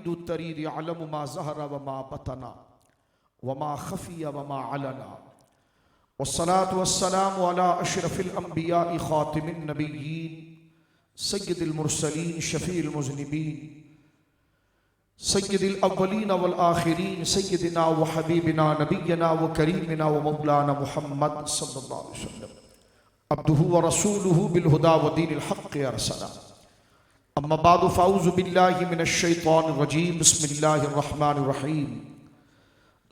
तरीदु तरीद यअलमु मा ज़हरा व मा बतना व मा खफिया व मा अलना वस्सलातु वस्सलामु अला अशरफिल अंबिया'i खातिमिन नबिय्यीन सय्यिदिल मुरसलीन शफीइल मुज़निबीन सय्यिदिल अव्वलीन वल आखिरीन सय्यिदिना व हबीबिना नबिय्यना व करीमिना व मौलाना मुहम्मद सल्लल्लाहु अलैहि वसल्लम अब्दुहु व रसूलुहु बिल हुदा व दीनिल हक़्क़ि अरसला अम्मा बादु फ़अऊज़ु बिल्लाहि मिनश शैतानिर रजीम बिस्मिल्लाहिर रहमानिर रहीम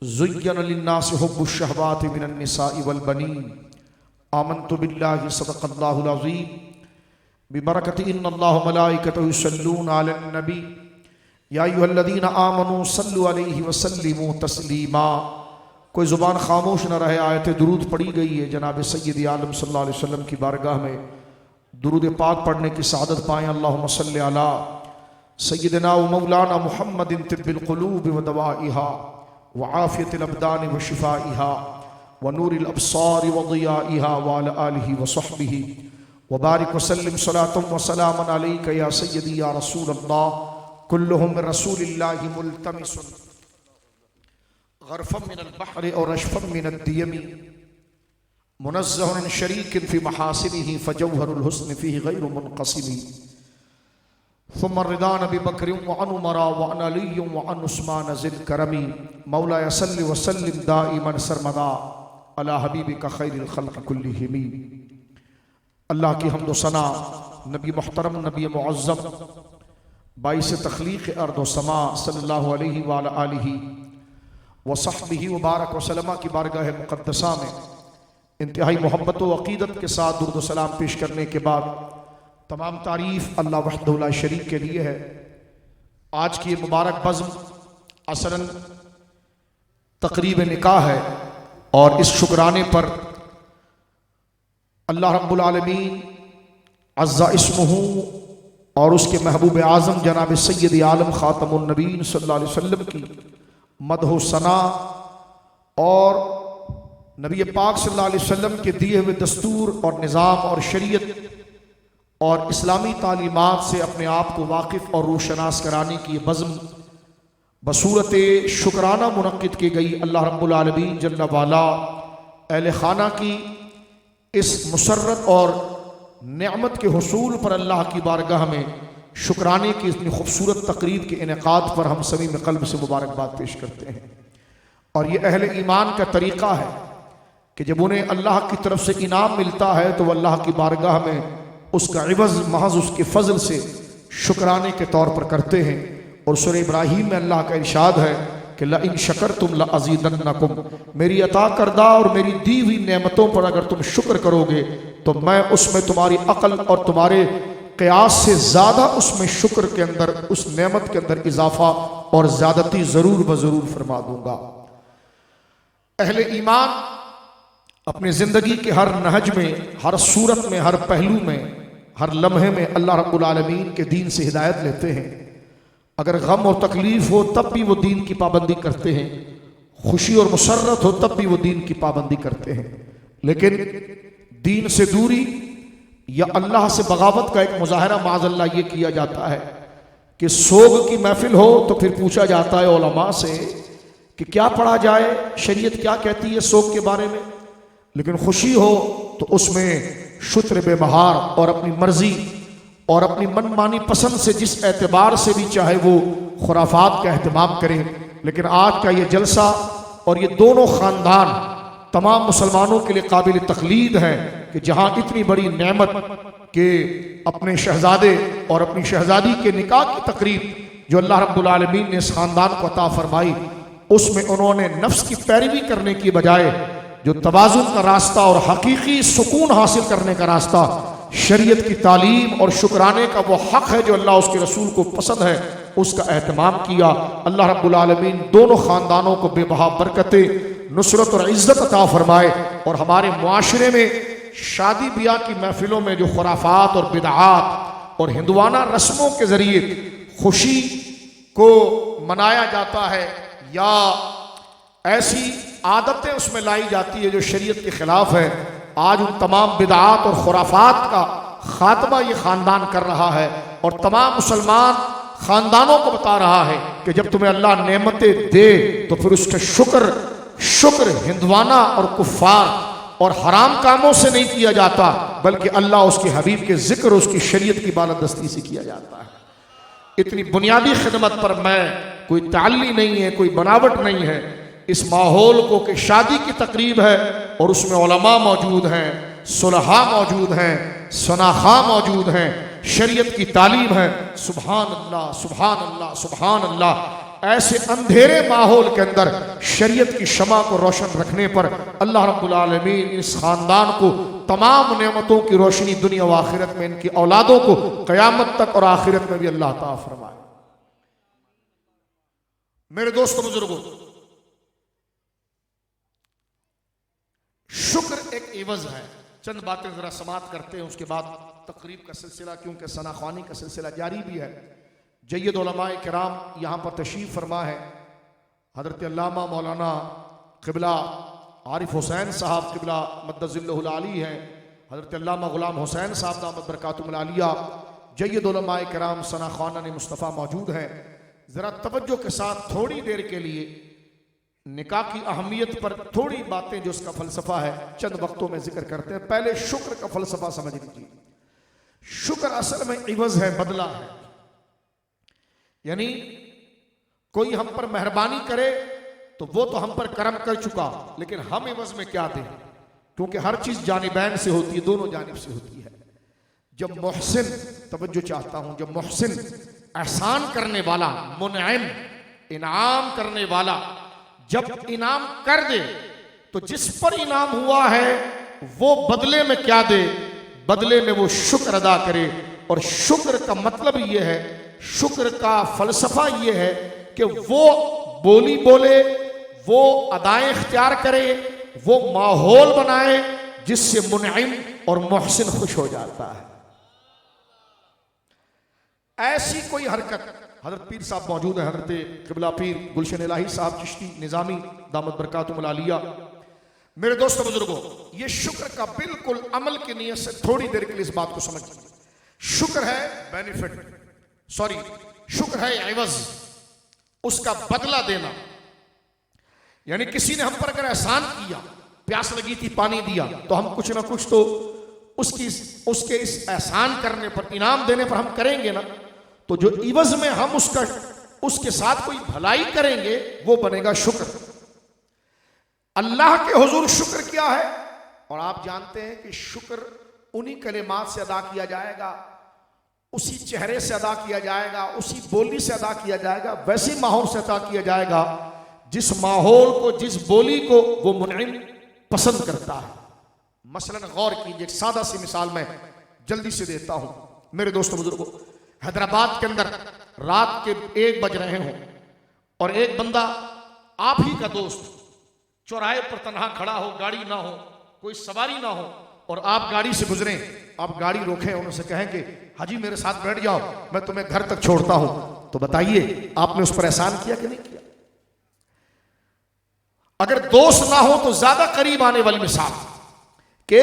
ज़ुय्यना लिन्नासि हुब्बुश शहवाति मिनन निसाइ वल बनीन आमन्तु बिल्लाहि सदक़ल्लाहुल अज़ीम बिबरकति इन्नल्लाह व मलाइकतहु युसल्लूना अलन नबी या अय्युहल्लज़ीना आमनू सल्लु अलैहि व सल्लिमू तस्लीमा। कोई ज़ुबान खामोश न रहे, आयत दुरूद पढ़ी गई है। जनाब सय्यद आलम सल्लल्लाहु अलैहि वसल्लम की बारगाह में दुरूद पाक पढ़ने की सआदत पाएँ। अल्लाहुम्मा सल्लि अला सय्यदिना व मौलाना मुहम्मदिन तिब्बिल क़ुलूब व दवाइहा व आफ़ियतिल अबदान व शिफ़ाइहा व नूरिल अब्सार व ज़ियाइहा व अला आलिहि व सहबिहि व बारिक व सल्लिम सलातन व सलामन अलैका या सय्यदी या रसूलल्लाह कुल्लुहुम मिन रसूलिल्लाहि मुल्तमिसुन गरफ़म मिनल बहरि और रशफ़म मिनद दियमी मुनज़्ज़हुन अन शरीकिन फ़ी महासिनिही फ़जौहरुल हुस्न फ़ीहि गैरु मुनक़सिमी सुम्मा रिदा नबी बकरिन व अन उमरा व अन अलिय्यिन व अन उस्मान ज़िल करमी मौलाया सल्लि व सल्लिम दाइमन सरमदा अला हबीबिका खैरिल खल्क़ि कुल्लिहिम। अल्लाह की हम्द व सना नबी मुहतरम नबी मुअज़्ज़म बाइस तख्लीक़ अर्द व समा सल्लल्लाहु अलैहि व अला आलिहि व सहबिहि व बारक व सल्लमा की बारगाह मुक़द्दसा में इंतहाई मोहब्बत व अक़ीदत के साथ दुरूद व सलाम पेश करने के बाद तमाम तारीफ़ अल्लाह वहदहु ला शरीक के लिए है। आज की ये मुबारक बज़्म असलन तक़रीब निकाह है और इस शुक्राने पर अल्लाह रब्बुल आलमीन अज़्ज़ा इस्मुहु और उसके महबूब आज़म जनाब सय्यद आलम ख़ातमुन नबीय्यीन सल्लल्लाहु अलैहि वसल्लम की मदह सना और नबी पाक सल्लल्लाहु अलैहि वसल्लम के दिए हुए दस्तूर और निज़ाम और शरीयत और इस्लामी तालीमात से अपने आप को वाकिफ़ और रोशनास कराने की बज़्म बसूरत शुक्राना मुनक़्क़िद की गई। अल्लाह रब्बुल आलमीन जल्ल वाला अहले खाना की इस मुसर्रत और नेमत के हुसूल पर अल्लाह की बारगाह में शुक्राने की इतनी खूबसूरत तकरीब के इनेकाद पर हम सभी में क़ल्ब से मुबारकबाद पेश करते हैं। और ये अहले ईमान का तरीक़ा है कि जब उन्हें अल्लाह की तरफ से इनाम मिलता है तो वह अल्लाह की बारगाह में उसका इवज़ महज़ उसके फ़ज़ल से शुक्राने के तौर पर करते हैं। और सूरह इब्राहीम में अल्लाह का इरशाद है कि लइन शकरतुम लअज़ीदन्नकुम, मेरी अता करदा और मेरी दी हुई नेमतों पर अगर तुम शुक्र करोगे तो मैं उसमें तुम्हारी अक़ल और तुम्हारे क़यास से ज़्यादा उसमें शुक्र के अंदर उस नेमत के अंदर इजाफ़ा और ज़्यादती ज़रूर ब ज़रूर फरमा दूँगा। अहले ईमान अपनी ज़िंदगी के हर नहज में, हर सूरत में, हर पहलू में, हर लम्हे में अल्लाह रब्बुल आलमीन के दीन से हिदायत लेते हैं। अगर गम और तकलीफ़ हो तब भी वो दीन की पाबंदी करते हैं, खुशी और मुसर्रत हो तब भी वो दीन की पाबंदी करते हैं। लेकिन दीन से दूरी या अल्लाह से बगावत का एक मुजाहरा माज़अल्लाह ये किया जाता है कि सोग की महफिल हो तो फिर पूछा जाता है उलमा से कि क्या पढ़ा जाए, शरीयत क्या कहती है सोग के बारे में। लेकिन खुशी हो तो उसमें शुत्र बेबहार और अपनी मर्जी और अपनी मनमानी पसंद से जिस एतबार से भी चाहे वो खुराफात का एहतमाम करें। लेकिन आज का ये जलसा और ये दोनों ख़ानदान तमाम मुसलमानों के लिए काबिल तक़लीद है कि जहाँ इतनी बड़ी नेमत के अपने शहजादे और अपनी शहजादी के निकाह की तकरीब जो अल्लाह रब्बुल आलमीन ने इस ख़ानदान को अता फरमाई, उसमें उन्होंने नफ्स की पैरवी करने की बजाय जो तवाज़ुन का रास्ता और हकीकी सुकून हासिल करने का रास्ता, शरीयत की तालीम और शुक्राने का वो हक़ है जो अल्लाह उसके रसूल को पसंद है, उसका एहतमाम किया। अल्लाह रब्बुल आलमीन दोनों ख़ानदानों को बेबहा बरकतें, नुसरत और इज़्ज़त अता फरमाए। और हमारे मुआशरे में शादी ब्याह की महफिलों में जो खुराफात और बिदआत और हिंदुआना रस्मों के ज़रिए खुशी को मनाया जाता है या ऐसी आदतें उसमें लाई जाती है जो शरीयत के ख़िलाफ़ है, आज उन तमाम बिदआत और खुराफात का खात्मा ये ख़ानदान कर रहा है। और तमाम मुसलमान खानदानों को बता रहा है कि जब तुम्हें अल्लाह नेमतें दे तो फिर उसका शुक्र हिंदवाना और कुफार और हराम कामों से नहीं किया जाता, बल्कि अल्लाह उसके हबीब के जिक्र, उसकी शरीयत की बालादस्ती से किया जाता है। इतनी बुनियादी खिदमत पर मैं, कोई ताल्ली नहीं है, कोई बनावट नहीं है, इस माहौल को कि शादी की तकरीब है और उसमें उलमा मौजूद हैं, सुलहा मौजूद हैं, सनाखा मौजूद हैं, शरीयत की तालीम है। सुभान अल्लाह, सुभान अल्लाह, सुभान अल्लाह। ऐसे अंधेरे माहौल के अंदर शरीयत की शमा को रोशन रखने पर अल्लाह रब्बुल आलमीन इस खानदान को तमाम नेमतों की रोशनी दुनिया व आखिरत में, इनकी औलादों को क़यामत तक और आखिरत में भी अल्लाह ताला फरमाए। मेरे दोस्तों बुजुर्गों, शुक्र एक एवज है। चंद बातें जरा समाप्त करते हैं, उसके बाद तकरीब का सिलसिला, क्योंकि सनाख्वानी का सिलसिला जारी भी है। जय्यद उलमाए किराम यहाँ पर तशरीफ़ फरमा है। हज़रत अल्लामा मौलाना क़िबला आरिफ हुसैन साहब क़िबला मद्दज़िल्लहुल आली हैं। हज़रत अल्लामा ग़ुलाम हुसैन साहब दामत बरकातुहुल आलिया, जय्यद उलमाए किराम सनाख्वाना मुस्तफ़ा मौजूद हैं। ज़रा तवज्जो के साथ थोड़ी देर के लिए निकाह की अहमियत पर थोड़ी बातें जो उसका फ़लसफ़ा है चंद वक्तों में जिक्र करते हैं। पहले शुक्र का फ़लसफ़ा समझ लीजिए। शुक्र असल में इवज़ है, बदला है। यानी कोई हम पर मेहरबानी करे तो वो तो हम पर करम कर चुका, लेकिन हम इवज़ में क्या दें, क्योंकि हर चीज़ जानिबैन से होती है, दोनों जानिब से होती है। जब मोहसिन, तवज्जो चाहता हूँ, जब मोहसिन एहसान करने वाला, मुनइम इनाम करने वाला जब इनाम कर दे तो जिस पर इनाम हुआ है वो बदले में क्या दे, बदले में वो शुक्र अदा करे। और शुक्र का मतलब ये है, शुक्र का फलसफा ये है कि वो बोली बोले, वो अदाएं इख्तियार करे, वो माहौल बनाए जिससे मुनइम और मोहसिन खुश हो जाता है। ऐसी कोई हरकत, हज़रत पीर साहब मौजूद है, हज़रत क़िबला पीर गुलशन इलाही साहब चिश्ती निज़ामी दामत बरकातुहुल आलिया। मेरे दोस्तों बुजुर्गों, ये शुक्र का बिल्कुल अमल की नीयत से थोड़ी देर के लिए इस बात को समझिए। शुक्र है बेनिफिट, सॉरी शुक्र है एवज़, उसका बदला देना। यानी किसी ने हम पर अगर एहसान किया, प्यास लगी थी पानी दिया, तो हम कुछ ना कुछ तो उसके इस एहसान करने पर, इनाम देने पर हम करेंगे ना। तो जो इवज़ में हम उसके साथ कोई भलाई करेंगे वो बनेगा शुक्र। अल्लाह के हुजूर शुक्र क्या है, और आप जानते हैं कि शुक्र उन्हीं कलिमात से अदा किया जाएगा, उसी चेहरे से अदा किया जाएगा, उसी बोली से अदा किया जाएगा, वैसे माहौल से अदा किया जाएगा जिस माहौल को, जिस बोली को वो मुनइम पसंद करता है। मसलन गौर कीजिए, एक सादा सी मिसाल मैं जल्दी से देता हूं। मेरे दोस्तों बुजुर्गों, हैदराबाद के अंदर रात के 1 बज रहे हों और एक बंदा, आप ही का दोस्त, चौराहे पर तन्हा खड़ा हो, गाड़ी ना हो, कोई सवारी ना हो, और आप गाड़ी से गुजरें, आप गाड़ी रोकें, उनसे कहें कि हाजी मेरे साथ बैठ जाओ, मैं तुम्हें घर तक छोड़ता हूं, तो बताइए आपने उस पर एहसान किया कि नहीं किया? अगर दोस्त ना हो तो ज्यादा करीब आने वाली मिसाल कि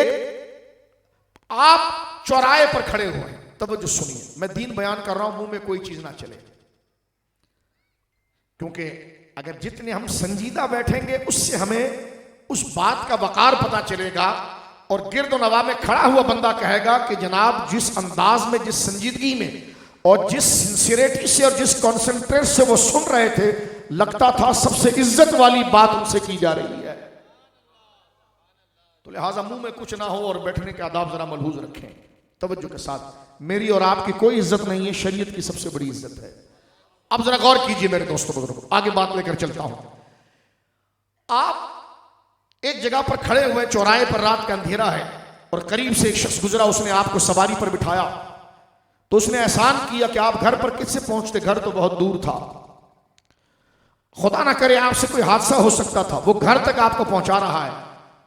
आप चौराहे पर खड़े हुए हैं, तवज्जो सुनिए, मैं दीन बयान कर रहा हूं, मुंह में कोई चीज ना चले, क्योंकि अगर जितने हम संजीदा बैठेंगे उससे हमें उस बात का वकार पता चलेगा। और गिरद नवा में खड़ा हुआ बंदा कहेगा कि जनाब जिस अंदाज में, जिस संजीदगी में और जिस सिंसियरिटी से और जिस कॉन्सेंट्रेट से वो सुन रहे थे, लगता था सबसे इज्जत वाली बात उनसे की जा रही है। तो लिहाजा मुंह में कुछ ना हो और बैठने के आदाब जरा मलहूज रखें तवज्जो के साथ। मेरी और आपकी कोई इज्जत नहीं है, शरीयत की सबसे बड़ी इज्जत है। अब जरा गौर कीजिए मेरे दोस्तों बुजुर्गों, आगे बात लेकर चलता हूं। आप एक जगह पर खड़े हुए, चौराहे पर, रात का अंधेरा है और करीब से एक शख्स गुजरा, उसने आपको सवारी पर बिठाया, तो उसने एहसान किया कि आप घर पर किससे पहुंचते, घर तो बहुत दूर था, खुदा ना करे आपसे कोई हादसा हो सकता था, वो घर तक आपको पहुंचा रहा है।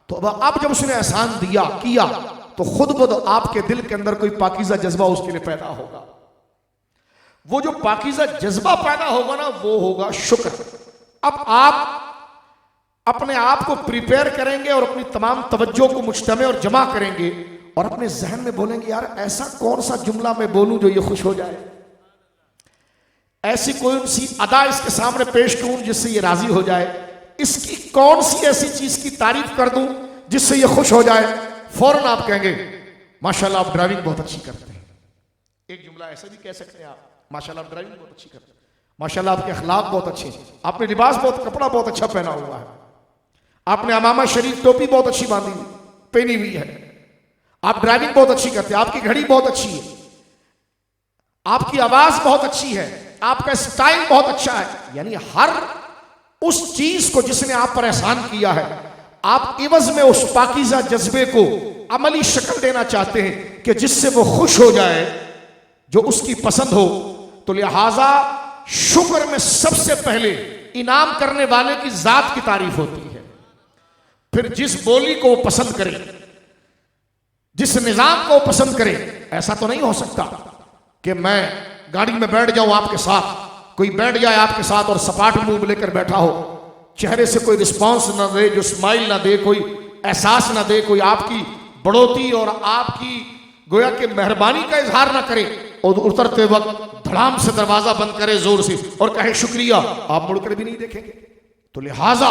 तो अब जब उसने एहसान किया तो खुद ब खुद आपके दिल के अंदर कोई पाकीज़ा जज्बा उसके लिए पैदा होगा। वो जो पाकीज़ा जज्बा पैदा होगा ना, वो होगा शुक्र। अब आप अपने आप को प्रिपेयर करेंगे और अपनी तमाम तवज्जो को मुज्तमे और जमा करेंगे और अपने जहन में बोलेंगे, यार ऐसा कौन सा जुमला मैं बोलूं जो ये खुश हो जाए, ऐसी कौन सी अदा इसके सामने पेश करूं जिससे ये राजी हो जाए, इसकी कौन सी ऐसी चीज की तारीफ कर दूं जिससे ये खुश हो जाए, फौरन आप कहेंगे माशाल्लाह आप ड्राइविंग बहुत अच्छी करते हैं। एक जुमला ऐसा भी कह सकते हैं आप, माशाल्लाह आप ड्राइविंग बहुत अच्छी करते हैं, माशाल्लाह आपके अखलाक बहुत अच्छे हैं, आपने लिबास बहुत, कपड़ा बहुत अच्छा पहना हुआ है, आपने अमामा शरीफ टोपी बहुत अच्छी बांधी पहनी हुई है, आप ड्राइविंग बहुत अच्छी करते हैं, आपकी घड़ी बहुत अच्छी है, आपकी आवाज बहुत अच्छी है, आपका स्टाइल बहुत अच्छा है। यानी हर उस चीज को जिसने आप पर एहसान किया है, आप इवज में उस पाकीज़ा जज्बे को अमली शक्ल देना चाहते हैं कि जिससे वो खुश हो जाए, जो उसकी पसंद हो। तो लिहाजा शुक्र में सबसे पहले इनाम करने वाले की जात की तारीफ होती है, फिर जिस बोली को वो पसंद करे, जिस निजाम को वो पसंद करे। ऐसा तो नहीं हो सकता कि मैं गाड़ी में बैठ जाऊं आपके साथ, कोई बैठ जाए आपके साथ और सपाट मुंह लेकर बैठा हो, चेहरे से कोई रिस्पांस ना दे, जो स्माइल ना दे, कोई एहसास ना दे, कोई आपकी बढ़ोतरी और आपकी गोया के मेहरबानी का इजहार ना करे, और उतरते वक्त धड़ाम से दरवाजा बंद करे जोर से और कहे शुक्रिया, आप मुड़कर भी नहीं देखेंगे। तो लिहाजा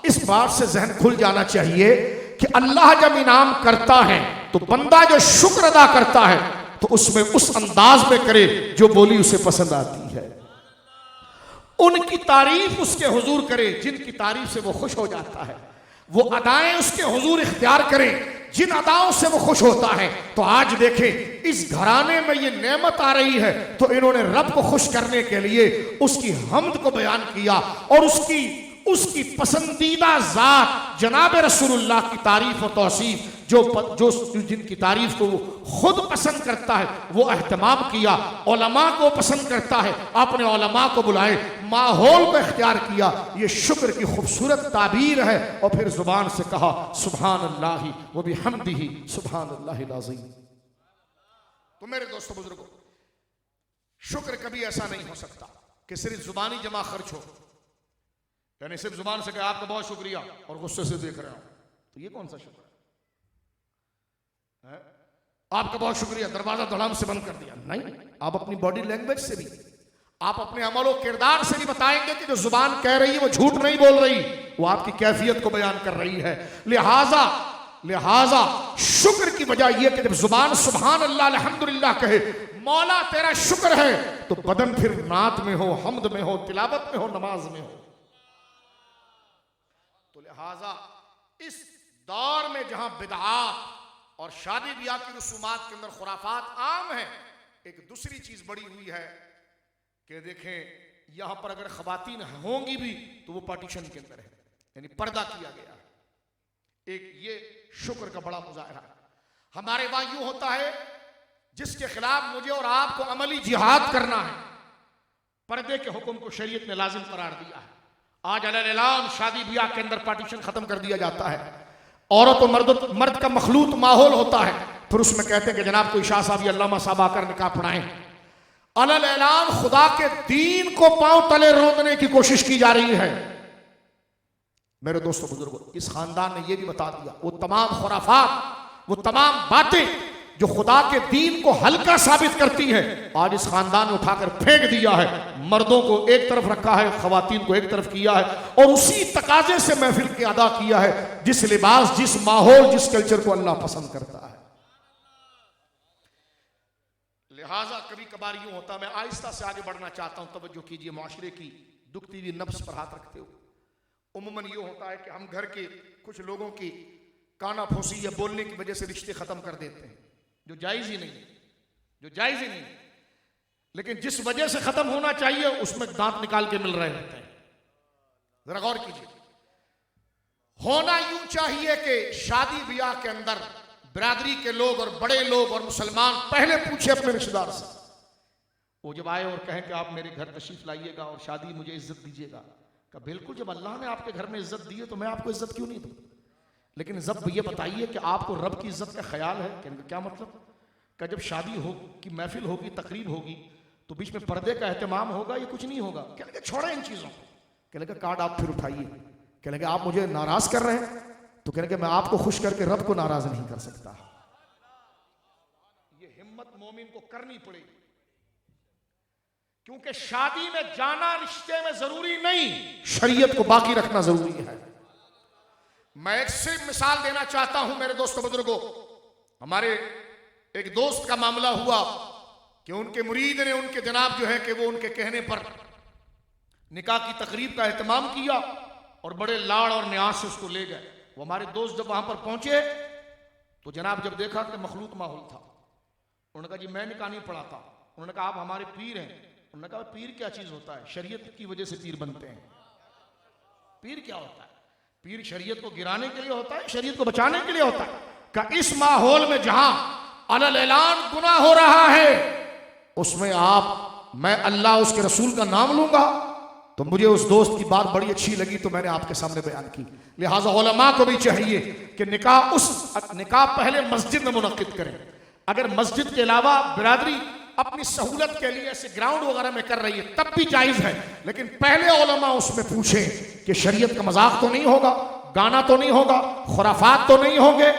इस बात से जहन खुल जाना चाहिए कि अल्लाह जब इनाम करता है तो बंदा जो शुक्र अदा करता है तो उसमें उस अंदाज में करे जो बोली उसे पसंद आती है, उनकी तारीफ उसके हुजूर करे जिनकी तारीफ से वो खुश हो जाता है, वो अदाएं उसके हुजूर इख्तियार करे जिन अदाओं से वो खुश होता है। तो आज देखें इस घराने में ये नेमत आ रही है तो इन्होंने रब को खुश करने के लिए उसकी हम्द को बयान किया और उसकी पसंदीदा जात जनाब रसूलुल्लाह की तारीफ और तौसीफ जो जिनकी तारीफ को वो खुद पसंद करता है वो अहतमाम किया, उलमा को पसंद करता है, अपने उलमा को बुलाए, माहौल को इख्तियार किया। ये शुक्र की खूबसूरत ताबीर है। और फिर जुबान से कहा सुभान अल्लाह व बिहम्दिही सुभान अल्लाहिल अज़ीम। तो मेरे दोस्तों बुजुर्गों, शुक्र कभी ऐसा नहीं हो सकता कि सिर्फ जुबानी जमा खर्च हो, यानी सिर्फ जुबान से कहा आपका बहुत शुक्रिया और गुस्से से देख रहे हो, तो ये कौन सा शुक्र है? आपका बहुत शुक्रिया, दरवाजा धड़ाम से बंद कर दिया। नहीं, आप अपनी बॉडी लैंग्वेज से भी, आप अपने अमलो किरदार से भी बताएंगे कि जो जुबान कह रही है वो झूठ नहीं बोल रही, वो आपकी कैफियत को बयान कर रही है। लिहाजा शुक्र की वजह यह कि जब जुबान सुभान अल्लाह अल्हम्दुलिल्लाह कहे, मौला तेरा शुक्र है, तो बदन फिर नात में हो, हम्द में हो, तिलावत में हो, नमाज में हो। तो लिहाजा इस दौर में जहां बिदआत और शादी ब्याह की रसूमात के अंदर खुराफात आम है, एक दूसरी चीज बड़ी हुई है कि देखें यहां पर अगर खवातीन होंगी भी तो वो पार्टीशन के अंदर है, यानी पर्दा किया गया है। एक ये शुक्र का बड़ा मुजाहरा है। हमारे वहां यूं होता है जिसके खिलाफ मुझे और आपको अमली जिहाद करना है, पर्दे के हुक्म को शरीयत ने लाजिम करार दिया है। आज अलैलान शादी ब्याह के अंदर पार्टीशन खत्म कर दिया जाता है, औरत और मर्द का मखलूत माहौल होता है, फिर उसमें कहते हैं कि जनाब कोई शाह साहब या अल्लामा साहब आकर निकाह पढ़ाएं। अलैलान खुदा के दीन को पांव तले रोंदने की कोशिश की जा रही है। मेरे दोस्तों बुजुर्गों, इस खानदान ने यह भी बता दिया, वो तमाम खुराफात, वो तमाम बातें जो खुदा के दीन को हल्का साबित करती है, आज इस खानदान ने उठाकर फेंक दिया है। मर्दों को एक तरफ रखा है, खवातीन को एक तरफ किया है, और उसी तकाजे से महफिल के अदा किया है जिस लिबास, जिस माहौल, जिस कल्चर को अल्लाह पसंद करता है। लिहाजा कभी कभार यूं होता, मैं आहिस्ता से आगे बढ़ना चाहता हूं, तवज्जो कीजिए, माशरे की दुखती हुई नफ्स पर हाथ रखते हो। उम्मन यूं होता है कि हम घर के कुछ लोगों की काना फूसी या बोलने की वजह से रिश्ते खत्म कर देते हैं, जो जायज ही नहीं, लेकिन जिस वजह से खत्म होना चाहिए उसमें दांत निकाल के मिल रहे होते हैं। जरा गौर कीजिए, होना यूं चाहिए कि शादी ब्याह के अंदर बिरादरी के लोग और बड़े लोग और मुसलमान पहले पूछे अपने रिश्तेदार से, वो जब आए और कहें कि आप मेरे घर तशरीफ लाइएगा और शादी मुझे इज्जत दीजिएगा, का बिल्कुल, जब अल्लाह ने आपके घर में इज्जत दी है तो मैं आपको इज्जत क्यों नहीं दूं? लेकिन जब ये बताइए कि आपको रब की इज्जत का ख्याल है, क्या मतलब? कि जब शादी हो की महफिल होगी, तकरीब होगी, तो बीच में पर्दे का एहतमाम होगा, ये कुछ नहीं होगा। क्या लगे छोड़े इन चीजों को, क्या लगे कार्ड आप फिर उठाइए, क्या लगे आप मुझे नाराज कर रहे हैं, तो क्या लगे मैं आपको खुश करके रब को नाराज नहीं कर सकता। ये हिम्मत मोमिन को करनी पड़ेगी क्योंकि शादी में जाना रिश्ते में जरूरी नहीं, शरीयत को बाकी रखना जरूरी है। मैं एक सिर्फ मिसाल देना चाहता हूं मेरे दोस्तों बुजुर्गों। हमारे एक दोस्त का मामला हुआ कि उनके मुरीद ने उनके जनाब जो है कि वो उनके कहने पर निकाह की तकरीब का एहतमाम किया और बड़े लाड़ और न्याज से उसको ले गए। वो हमारे दोस्त जब वहां पर पहुंचे तो जनाब जब देखा कि मखलूत माहौल था, उन्होंने कहा जी मैं निकाह नहीं पढ़ाता। उन्होंने कहा आप हमारे पीर हैं। उन्होंने कहा पीर क्या चीज होता है? शरीयत की वजह से पीर बनते हैं। पीर क्या होता है? पीर शरीयत को गिराने के लिए होता है, शरीयत को बचाने के लिए होता है। का इस माहौल में जहां अलल ऐलान गुनाह हो रहा है उसमें मैं अल्लाह उसके रसूल का नाम लूंगा। तो मुझे उस दोस्त की बात बड़ी अच्छी लगी तो मैंने आपके सामने बयान की। लिहाजा उलमा को भी चाहिए कि निकाह पहले मस्जिद में मुनक्किद करें। अगर मस्जिद के अलावा बिरादरी अपनी सहूलत के लिए ऐसे ग्राउंड वगैरह में कर रही है तब भी जायज है, लेकिन पहले उलमा उसमें पूछें कि शरीयत का मजाक तो नहीं होगा, गाना तो नहीं होगा, खुराफात तो नहीं होंगे,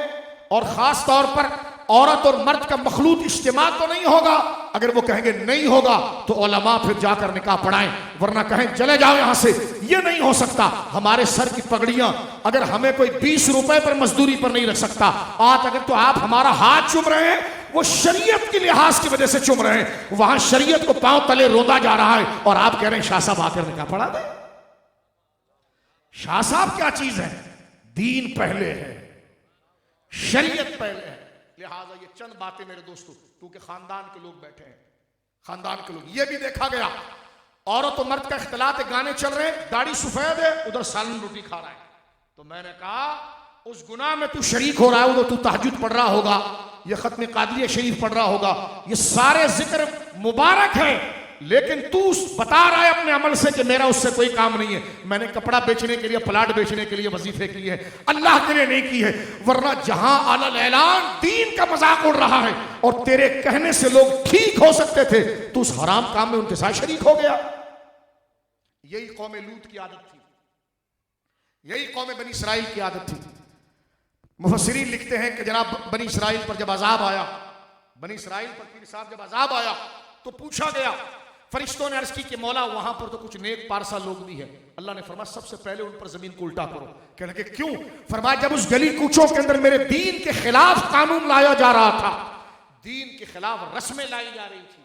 और खास तौर पर औरत और मर्द का मखलूत इज्तिमा तो नहीं होगा। अगर वो कहेंगे नहीं होगा तो उलमा फिर जाकर निकाह पढ़ाएं, वरना कहें चले जाओ यहां से। ये नहीं हो सकता। हमारे सर की पगड़ियां अगर हमें कोई 20 रुपए पर मजदूरी पर नहीं रख सकता, आज अगर तो आप हमारा हाथ चूम रहे हैं वो शरीयत के लिहाज की वजह से चुम रहे हैं। वहां शरीयत को पांव तले रोंदा जा रहा है और आप कह रहे हैं शाह साहब आकर निकाह पढ़ा दे। शाह साहब क्या चीज है? दीन पहले है, शरीयत पहले है। लिहाजा ये चंद बातें मेरे दोस्तों, क्योंकि खानदान के लोग बैठे हैं, खानदान के लोग, ये भी देखा गया औरत और मर्द का इख्तिलात है, गाने चल रहे हैं, दाढ़ी सफेद है, उधर सालन रोटी खा रहा है। तो मैंने कहा उस गुनाह में तू शरीक हो रहा है, उधर तू तहज्जुद पढ़ रहा होगा, ये खत्म कादरिया शरीफ पढ़ रहा होगा, ये सारे जिक्र मुबारक है, लेकिन तू बता रहा है अपने अमल से कि मेरा उससे कोई काम नहीं है। मैंने कपड़ा बेचने के लिए, प्लाट बेचने के लिए वजीफे किए हैं, अल्लाह के लिए नहीं की है। वरना जहां अलल ऐलान दीन का मजाक उड़ रहा है और तेरे कहने से लोग ठीक हो सकते थे, तू उस हराम काम में उनके साथ शरीक हो गया। यही कौम लूत की आदत थी, यही कौम बनी इसराइल की आदत थी। मुफस्सिरीन लिखते हैं कि जनाब बनी इसराइल पर जब अजाब आया, बनी इसराइल पर पीर साहब जब अजाब आया तो पूछा गया, फरिश्तों ने अर्ज की कि मौला वहां पर तो कुछ नेक पारसा लोग भी हैं। अल्लाह ने फरमाया सबसे पहले उन पर जमीन को उल्टा करो। कहने लगे क्यों? फरमाया जब उस गली कूचों के अंदर मेरे दीन के खिलाफ कानून लाया जा रहा था, दीन के खिलाफ रस्में लाई जा रही थी,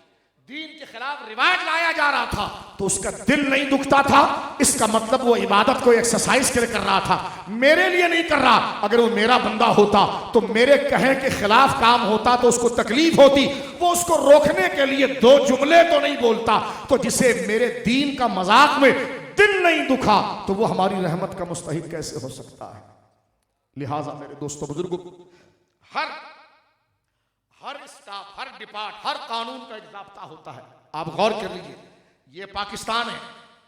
दीन के खिलाफ रिवाज लाया जा रहा था, तो उसका दिल नहीं दुखता था। इसका मतलब वो इबादत को एक्सरसाइज के लिए कर रहा था, मेरे लिए नहीं कर रहा। अगर वो मेरा बंदा होता तो मेरे कहे के खिलाफ काम होता तो उसको तकलीफ होती, वो उसको रोकने के लिए 2 जुमले तो नहीं बोलता। तो जिसे मेरे दीन का मजाक में दिल नहीं दुखा तो वो हमारी रहमत का मुस्तहिक कैसे हो सकता है? लिहाजा मेरे दोस्तों बुजुर्गों, हर स्टाफ, हर डिपार्ट, हर कानून का एक ज़ाब्ता होता है। आप गौर कर लीजिए, ये पाकिस्तान है,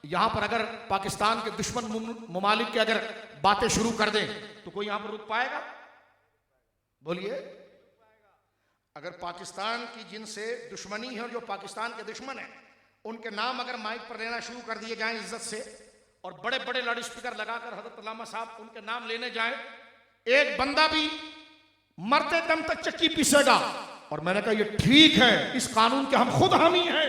यहां पर अगर पाकिस्तान के दुश्मन ममालिक के अगर बातें शुरू कर दें तो कोई यहां पर रुक पाएगा? बोलिए। अगर पाकिस्तान की जिनसे दुश्मनी है, जो पाकिस्तान के दुश्मन है, उनके नाम अगर माइक पर लेना शुरू कर दिए जाएं इज्जत से, और बड़े बड़े लाउड स्पीकर लगाकर हजरत अल्लामा साहब उनके नाम लेने जाएं, एक बंदा भी मरते दम तक चक्की पीसेगा। और मैंने कहा ये ठीक है, इस कानून के हम खुद हामी हैं,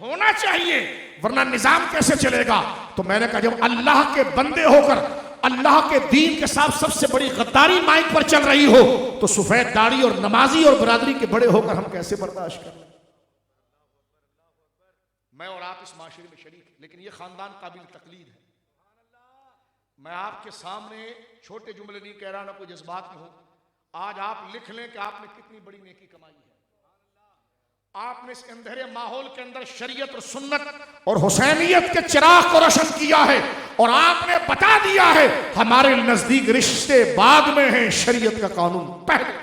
होना चाहिए, वरना निजाम कैसे चलेगा? तो मैंने कहा जब अल्लाह के बंदे होकर अल्लाह के दीन के साथ सबसे बड़ी गद्दारी माइक पर चल रही हो तो सफेद दाढ़ी और नमाजी और बरादरी के बड़े होकर हम कैसे बर्दाश्त करें? मैं और आप इस माशरे में शरीक, लेकिन ये खानदान काबिल तकलीद है। मैं आपके सामने छोटे जुमले नहीं कह रहा, ना कोई जज्बात में हो। आज आप लिख लें कि आपने कितनी बड़ी नेकी कमाई है। आपने इस अंधेरे माहौल के अंदर शरीयत और सुन्नत और हुसैनियत के चिराग को रोशन किया है, और आपने बता दिया है हमारे नजदीक रिश्ते बाद में हैं, शरीयत का कानून पहले।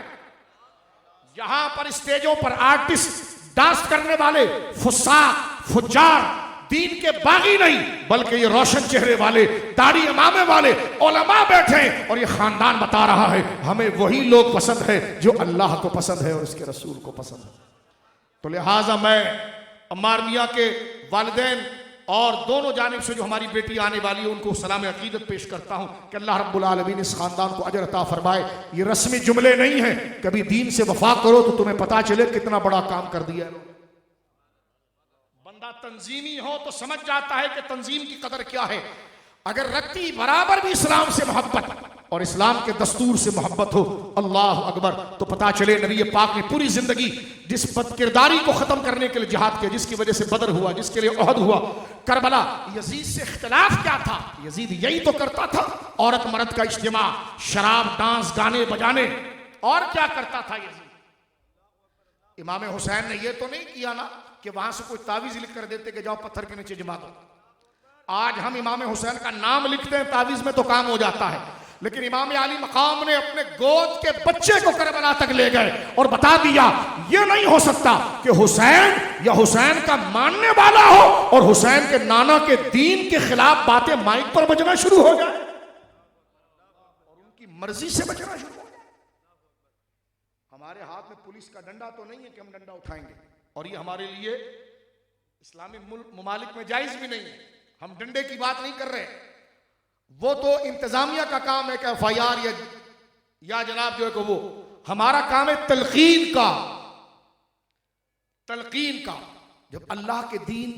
यहां पर स्टेजों पर आर्टिस्ट डांस करने वाले फुस्साक फुज्जार दीन के बागी नहीं, बल्कि ये रोशन चेहरे वाले, दाढ़ी इमामे वाले उलमा बैठे, और ये खानदान बता रहा है हमें वही लोग पसंद है जो अल्लाह को पसंद है और उसके रसूल को पसंद है। तो लिहाजा मैं अम्मार मियाँ के वालिदैन और दोनों जानिब से जो हमारी बेटी आने वाली है उनको सलाम अकीदत पेश करता हूँ कि अल्लाह रब्बुल आलमीन इस खानदान को अजर अता फरमाए। ये रस्मी जुमले नहीं है, कभी दीन से वफा करो तो तुम्हें पता चले कितना बड़ा काम कर दिया है। बंदा तंजीमी हो तो समझ जाता है कि तंजीम की कदर क्या है। अगर रखती बराबर भी इस्लाम से मोहब्बत और इस्लाम के दस्तूर से मोहब्बत हो, अल्लाह अकबर, तो पता चले नबी पाक ने पूरी जिंदगी जिस बदकिरदारी को खत्म करने के लिए जिहाद किया, जिसकी वजह से बदर हुआ, जिसके लिए ओहद हुआ, करबला, यजीद से इख्तिलाफ क्या था? यजीद यही तो करता था, औरत मर्द का इज्तिमा, शराब, डांस, गाने बजाने, और क्या करता था यजीद? इमाम हुसैन ने यह तो नहीं किया ना कि वहां से कोई तावीज लिख कर देते कि जाओ पत्थर के नीचे जमा दो। आज हम इमाम हुसैन का नाम लिखते हैं तावीज में तो काम हो जाता है, लेकिन इमाम अली मकाम ने अपने गोद के बच्चे को करबला तक ले गए और बता दिया यह नहीं हो सकता कि हुसैन या हुसैन का मानने वाला हो और हुसैन के नाना के दीन के खिलाफ बातें माइक पर बजना शुरू हो जाए और उनकी मर्जी से बचना शुरू हो जाए। हमारे हाथ में पुलिस का डंडा तो नहीं है कि हम डंडा उठाएंगे, और ये हमारे लिए इस्लामी मुमालिक में जायज भी नहीं है। हम डंडे की बात नहीं कर रहे, वो तो इंतजामिया का काम है कि एफआईआर या जनाब जो है कि वो, हमारा काम है तलकीन का। जब अल्लाह के दीन,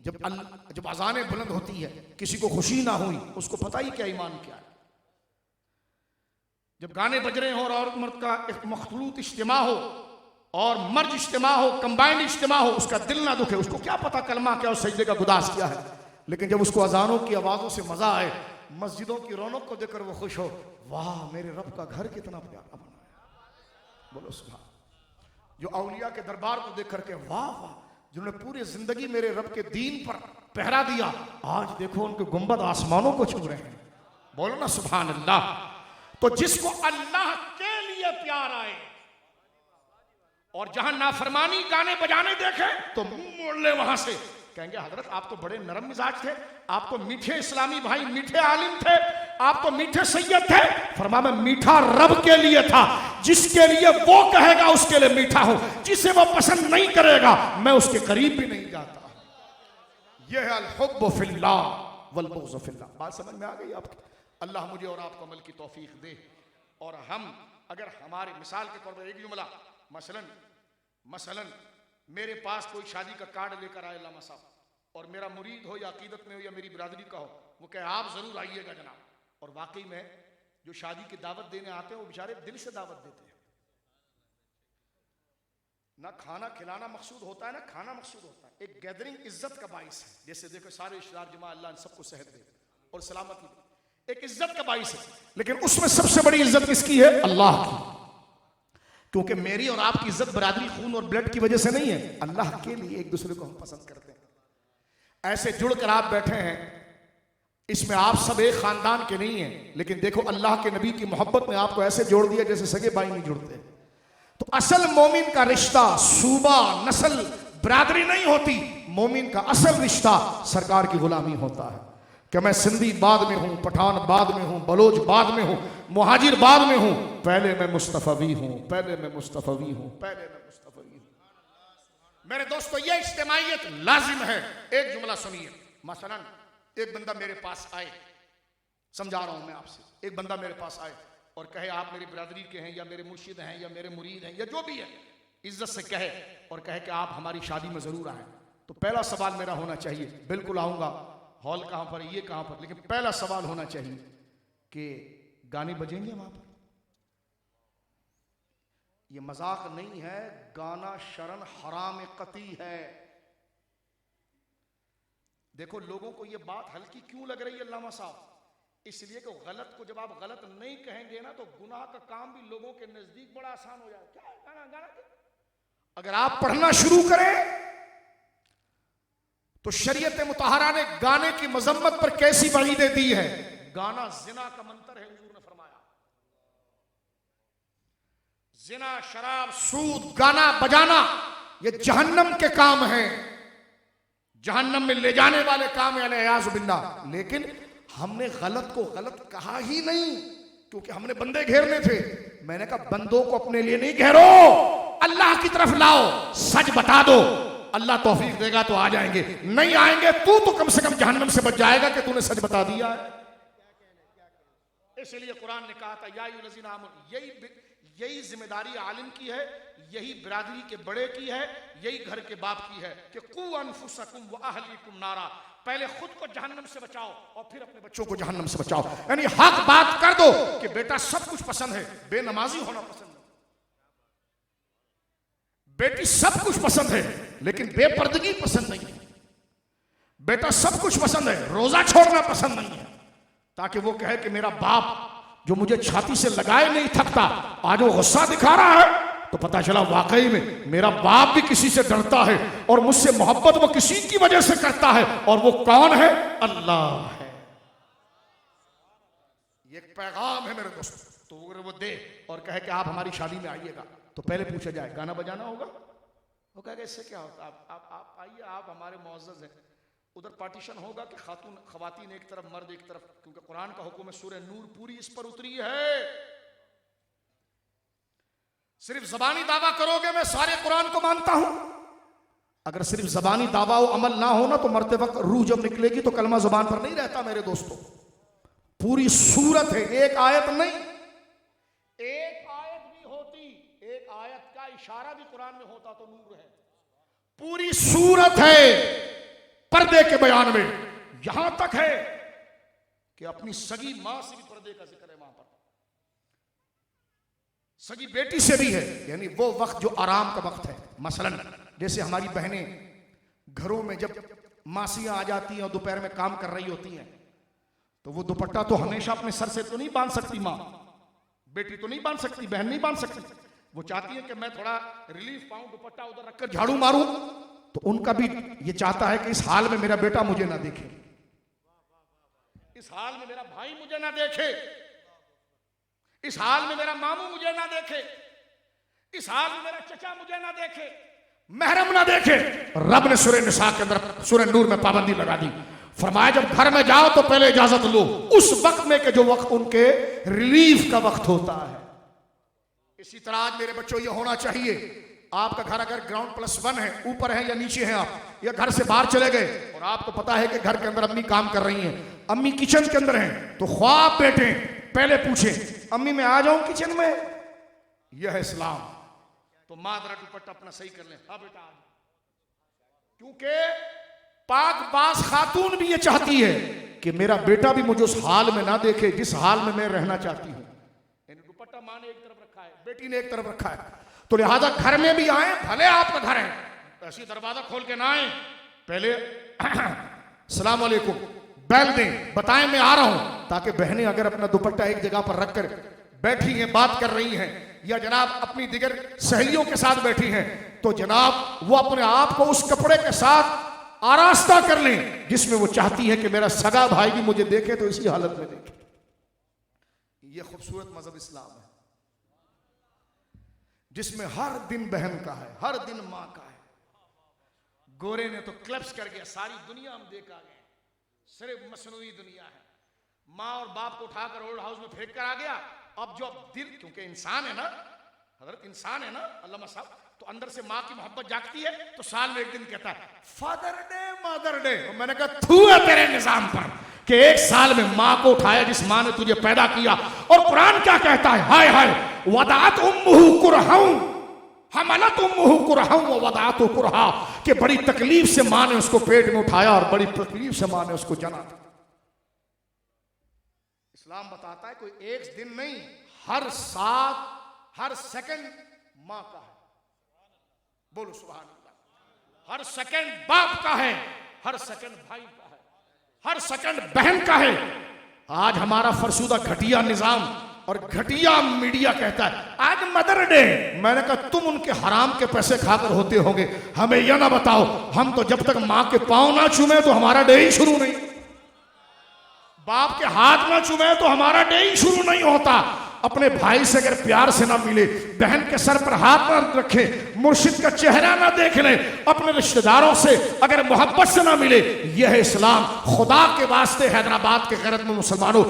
जब अजानें बुलंद होती है, किसी को खुशी ना हुई, उसको पता ही क्या ईमान क्या है। जब गाने बज रहे हो और औरत मर्द का एक मखलूत इज्तिमा हो और मर्ज इज्तिमा हो, कंबाइंड इज्तिमा हो, उसका दिल ना दुखे, उसको क्या पता कलमा क्या और सजदे का गुदास क्या है। लेकिन जब उसको अजानों की आवाजों से मजा आए, मस्जिदों की रौनक को देखकर वो खुश हो, वाह मेरे रब का घर कितना प्यारा बना है, बोलो सुभान। जो औलिया के दरबार को देख करके वाह वाह, जिन्होंने पूरी जिंदगी मेरे रब के दीन पर पहरा दिया, आज देखो उनके गुंबद आसमानों को छू रहे हैं, बोलो ना सुभान अल्लाह। तो जिसको अल्लाह के लिए प्यार आए और जहां नाफरमानी गाने बजाने देखे तो मुंह मोड़ ले वहां से, कहेंगे हजरत आप तो बड़े नरम मिजाज थे, आप तो मीठे इस्लामी भाई, मीठे आलिम थे, आप तो मीठे सैयद थे। फरमा मैं मीठा रब के लिए था, जिसके लिए वो कहेगा उसके लिए मीठा हो, जिसे वो पसंद नहीं करेगा मैं उसके करीब भी नहीं जाता। यह है अल-हुब्बु फिल्लाह वल बुग़्ज़ु फिल्लाह। बात समझ में आ गई आपकी? अल्लाह मुझे और आपको अमल की तौफीक दे। और हम अगर हमारे मिसाल के तौर पर एक जुमला, मसलन मेरे पास कोई शादी का कार्ड लेकर आए लामा साहब, और मेरा मुरीद हो या अकीदत में हो या मेरी बिरादरी का हो, वो कहे आप जरूर आइएगा जनाब, और वाकई में जो शादी की दावत देने आते हैं वो बेचारे दिल से दावत देते हैं। ना खाना खिलाना मकसूद होता है ना खाना मकसूद होता है, एक गैदरिंग इज्जत का बाइस है। जैसे देखो सारे रिश्तेदार जमा, अल्लाह सबको सेहत दे और सलामती दे, एक इज्जत का बाइस है। लेकिन उसमें सबसे बड़ी इज्जत किसकी है? अल्लाह की, क्योंकि मेरी और आपकी इज्जत बरादरी खून और ब्लड की वजह से नहीं है, अल्लाह के लिए एक दूसरे को हम पसंद करते हैं। ऐसे जुड़कर आप बैठे हैं, इसमें आप सब एक खानदान के नहीं हैं, लेकिन देखो अल्लाह के नबी की मोहब्बत ने आपको ऐसे जोड़ दिया जैसे सगे भाई नहीं जुड़ते। तो असल मोमिन का रिश्ता सूबा, नस्ल, बरादरी नहीं होती। मोमिन का असल रिश्ता सरकार की गुलामी होता है कि मैं सिंधी बाद में हूं, पठान बाद में हूं, बलोच बाद में हूं, मुहाजिर बाद में हूं, पहले मैं मुस्तफवी हूं, पहले मैं मुस्तफवी हूं, पहले मैं मुस्तफवी हूं। मेरे दोस्तों ये इज्तिमाइयत लाजिम है। एक जुमला सुनिए, मसलन एक बंदा मेरे पास आए, समझा रहा हूं मैं आपसे, एक बंदा मेरे पास आए और कहे आप मेरी बिरादरी के हैं या मेरे मुर्शिद हैं या मेरे मुरीद हैं या जो भी है, इज्जत से कहे और कहे कि आप हमारी शादी में जरूर आए, तो पहला सवाल मेरा होना चाहिए, बिल्कुल आऊंगा, हॉल कहां पर, ये कहां पर, लेकिन पहला सवाल होना चाहिए कि गाने बजेंगे वहां पर? ये मजाक नहीं है, गाना शरन हराम कती है। देखो लोगों को ये बात हल्की क्यों लग रही है अल्लामा साहब? इसलिए कि गलत को जब आप गलत नहीं कहेंगे ना तो गुनाह का काम भी लोगों के नजदीक बड़ा आसान हो जाएगा। क्या गाना गाना क्या? अगर आप पढ़ना शुरू करें तो शरीयत मुतहरा ने गाने की मजम्मत पर कैसी वईदें दी है। गाना जिना का मंतर है, हुजूर ने फरमाया जिना, शराब, सूद, गाना बजाना ये जहन्नम के काम हैं, जहन्नम में ले जाने वाले काम है, अलियाज़ु बिल्लाह। लेकिन हमने गलत को गलत कहा ही नहीं, क्योंकि हमने बंदे घेरने थे। मैंने कहा बंदों को अपने लिए नहीं घेरो, अल्लाह की तरफ लाओ, सच बता दो, अल्लाह तौफीक देगा तो आ जाएंगे, नहीं आएंगे तो कम से कम जहन्नम से बच जाएगा कि तूने सच बता दिया है। इसलिए कुरान ने कहा था या अय्युहल्लज़ीना आमनू, यही जिम्मेदारी आलिम की है, यही बिरादरी के बड़े की है, यही घर के बाप की है कि कू अनफुसकुम व अहलीकुम नारा, पहले खुद को जहन्नम से बचाओ और फिर अपने बच्चों को जहन्नम से बचाओ। यानी हक बात कर दो कि बेटा सब कुछ पसंद है, बेनमाजी होना पसंद है, बेटी सब कुछ पसंद है लेकिन बेपर्दगी पसंद नहीं है, बेटा सब कुछ पसंद है रोजा छोड़ना पसंद नहीं है, ताकि वो कहे कि मेरा बाप जो मुझे छाती से लगाए नहीं थकता आज वो गुस्सा दिखा रहा है, तो पता चला वाकई में मेरा बाप भी किसी से डरता है और मुझसे मोहब्बत वो किसी की वजह से करता है, और वो कौन है? अल्लाह है। ये एक पैगाम है मेरे दोस्तों। तो अगर वो दे और कहे कि आप हमारी शादी में आइएगा, तो पहले पूछा जाए गाना बजाना होगा? वो कहेगा इससे क्या होता है, आप आइए, आप हमारे मुअज़्ज़ज़ हैं। उधर पार्टीशन होगा कि खवातीन एक तरफ मर्द एक तरफ, क्योंकि कुरान का हुक्म है, सूरह नूर पूरी इस पर उतरी है। सिर्फ जबानी दावा करोगे मैं सारे कुरान को मानता हूं, अगर सिर्फ जबानी दावा और अमल ना हो ना, तो मरते वक्त रूह जब निकलेगी तो कलमा जुबान पर नहीं रहता मेरे दोस्तों। पूरी सूरत है, एक आयत नहीं। एक आयत भी होती, एक आयत का इशारा भी कुरान में होता तो नूर है। पूरी सूरत है पर्दे के बयान में, यहां तक है कि अपनी सगी मां से भी पर्दे का जिक्र है वहां पर, सगी बेटी से भी है। यानी वो वक्त जो आराम का वक्त है, मसलन जैसे हमारी बहनें घरों में जब मासियां आ जाती हैं और दोपहर में काम कर रही होती हैं, तो वो दुपट्टा तो हमेशा अपने सर से तो नहीं बांध सकती, माँ बेटी तो नहीं बांध सकती, बहन नहीं बांध सकती। वो चाहती है कि मैं थोड़ा रिलीफ पाऊं, दुपट्टा उधर रखकर झाड़ू मारूं, तो उनका भी ये चाहता है कि इस हाल में मेरा बेटा मुझे ना देखे, इस हाल में मेरा भाई मुझे ना देखे, इस हाल में मेरा मामू मुझे ना देखे, इस हाल में मेरा चचा मुझे ना देखे, महरम ना देखे। रब ने सूरह निसा के अंदर, सूरह नूर में पाबंदी लगा दी। फरमाया जब घर में जाओ तो पहले इजाजत लो, उस वक्त में के जो वक्त उनके रिलीफ का वक्त होता है। इसी तरह आज मेरे बच्चों ये होना चाहिए, आपका घर अगर ग्राउंड +1 है, ऊपर है या नीचे है, आप या घर से बाहर चले गए और आपको पता है कि घर के अंदर अम्मी काम कर रही हैं, अम्मी किचन के अंदर हैं, तो ख्वाब बेटे पहले पूछे अम्मी मैं आ जाऊं किचन में? यह है इस्लाम। तो माँ जरा दुपट्टा अपना सही कर ले, हाँ बेटा आ, क्योंकि पाक बास खातून भी ये चाहती है कि मेरा बेटा भी मुझे उस हाल में ना देखे जिस हाल में मैं रहना चाहती हूं। दुपट्टा माँ ने एक तरफ रखा है, बेटी ने एक तरफ रखा है, तो लिहाजा घर में भी आए, भले आपका घर है, ऐसी दरवाजा खोल के ना आए, पहले सलाम अलैकुम बैल दें, बताएं मैं आ रहा हूं, ताकि बहनें अगर अपना दुपट्टा एक जगह पर रखकर बैठी हैं, बात कर रही हैं, या जनाब अपनी दिगर सहेलियों के साथ बैठी हैं, तो जनाब वो अपने आप को उस कपड़े के साथ आरास्ता कर लें जिसमें वो चाहती है कि मेरा सगा भाई भी मुझे देखे तो इसी हालत में देखे। ये खूबसूरत मजहब इस्लाम है, जिसमें हर दिन बहन का है, हर दिन मां का है। गोरे ने तो क्लब्स कर गया, सारी दुनिया हम देख आ गए, सिर्फ मसनूई दुनिया है। माँ और बाप को उठाकर ओल्ड हाउस में फेंक कर आ गया। अब जो दिल, क्योंकि इंसान है ना हजरत, इंसान है ना अल्लामा साहब, तो अंदर से माँ की मोहब्बत जागती है, तो साल में एक दिन कहता है फादर डे मदर डे। मैंने कहा थू है तेरे निजाम पर कि एक साल में माँ को उठाया जिस माँ ने तुझे पैदा किया। और कुरान क्या कहता है, हाय हाय वदात उम्मुहु कुरहौ हमलत उम्मुहु कुरहौ व वदात कुरहा, कि बड़ी तकलीफ से माँ ने उसको पेट में उठाया और बड़ी तकलीफ से माँ ने उसको जना। इस्लाम बताता है कोई एक दिन नहीं, हर साथ हर सेकंड माँ का है। बोलो सुभान अल्लाह। हर सेकंड बाप का है, हर सेकंड भाई का है, हर सेकंड बहन का है। आज हमारा फरसूदा घटिया निजाम और घटिया मीडिया कहता है आज मदर डे। मैंने कहा तुम उनके हराम के पैसे खाकर होते होंगे, हमें यह ना बताओ, हम तो जब तक माँ के पांव ना चूमे तो हमारा डे ही शुरू नहीं, बाप के हाथ ना चूमे तो हमारा डे ही शुरू नहीं होता। अपने भाई से अगर प्यार से ना मिले, बहन के सर पर हाथ ना रखे, मुर्शिद का चेहरा ना देख ले, अपने रिश्तेदारों से अगर मोहब्बत से ना मिले, यह है इस्लाम। खुदा के वास्ते हैदराबाद के गैरत में मुसलमानों,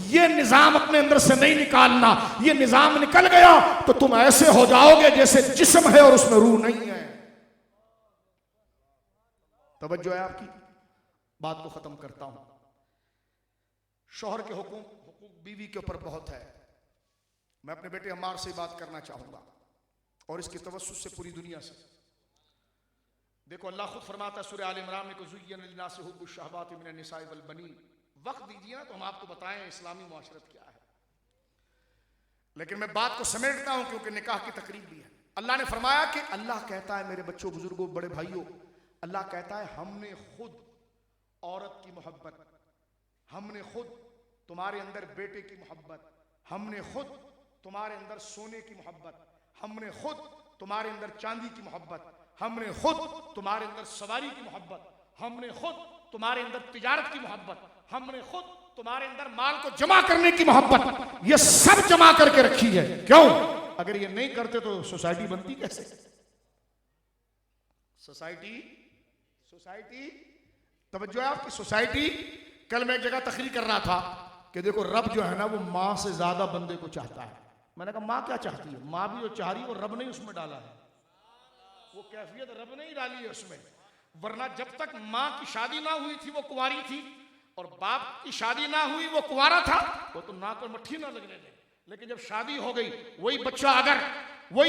ये निजाम अपने अंदर से नहीं निकालना। ये निजाम निकल गया तो तुम ऐसे हो जाओगे जैसे जिस्म है और उसमें रूह नहीं है। तवज्जो है आपकी? बात को खत्म करता हूं। शौहर के हुकूक बीवी के ऊपर बहुत है। मैं अपने बेटे अम्मार से बात करना चाहूंगा और इसके तवस्सुस से पूरी दुनिया से। देखो अल्लाह खुद फरमाता है सूरह आल इमरान में, ज़ुय्यिना लिन्नासि हुब्बुश शहवाति मिनन निसाइ वल बनीन। वक्त दीजिए ना तो हम आपको बताएं इस्लामी मुआशरत क्या है, लेकिन मैं बात को समेटता हूं क्योंकि निकाह की तकरीब भी है। अल्लाह ने फरमाया कि अल्लाह कहता है, मेरे बच्चों, बुजुर्गों, बड़े भाइयों, अल्लाह कहता है हमने खुद औरत की मोहब्बत, हमने खुद तुम्हारे अंदर बेटे की मोहब्बत, हमने खुद तुम्हारे अंदर सोने की मोहब्बत, हमने खुद तुम्हारे अंदर चांदी की मोहब्बत, हमने खुद तुम्हारे अंदर सवारी की मोहब्बत, हमने खुद तुम्हारे अंदर तिजारत की मोहब्बत, हमने खुद तुम्हारे अंदर माल को जमा करने की मोहब्बत, ये सब जमा करके रखी है। क्यों? अगर ये नहीं करते तो सोसाइटी बनती कैसे? सोसाइटी तवज्जो है आपकी। सोसाइटी, कल मैं एक जगह तकरीर कर रहा था कि देखो रब जो है ना वो माँ से ज्यादा बंदे को चाहता है। मैंने कहा माँ क्या चाहती है? माँ भी जो चाह रही है वो रब ने उसमें डाला है, वो कैफियत रब ने ही डाली है उसमें। वरना जब तक माँ की शादी ना हुई थी वो कुंवारी थी, और बाप की शादी ना हुई वो कुंवारा था, वो तो नाक और मट्ठी ना लगने दे। लेकिन जब शादी हो गई, वही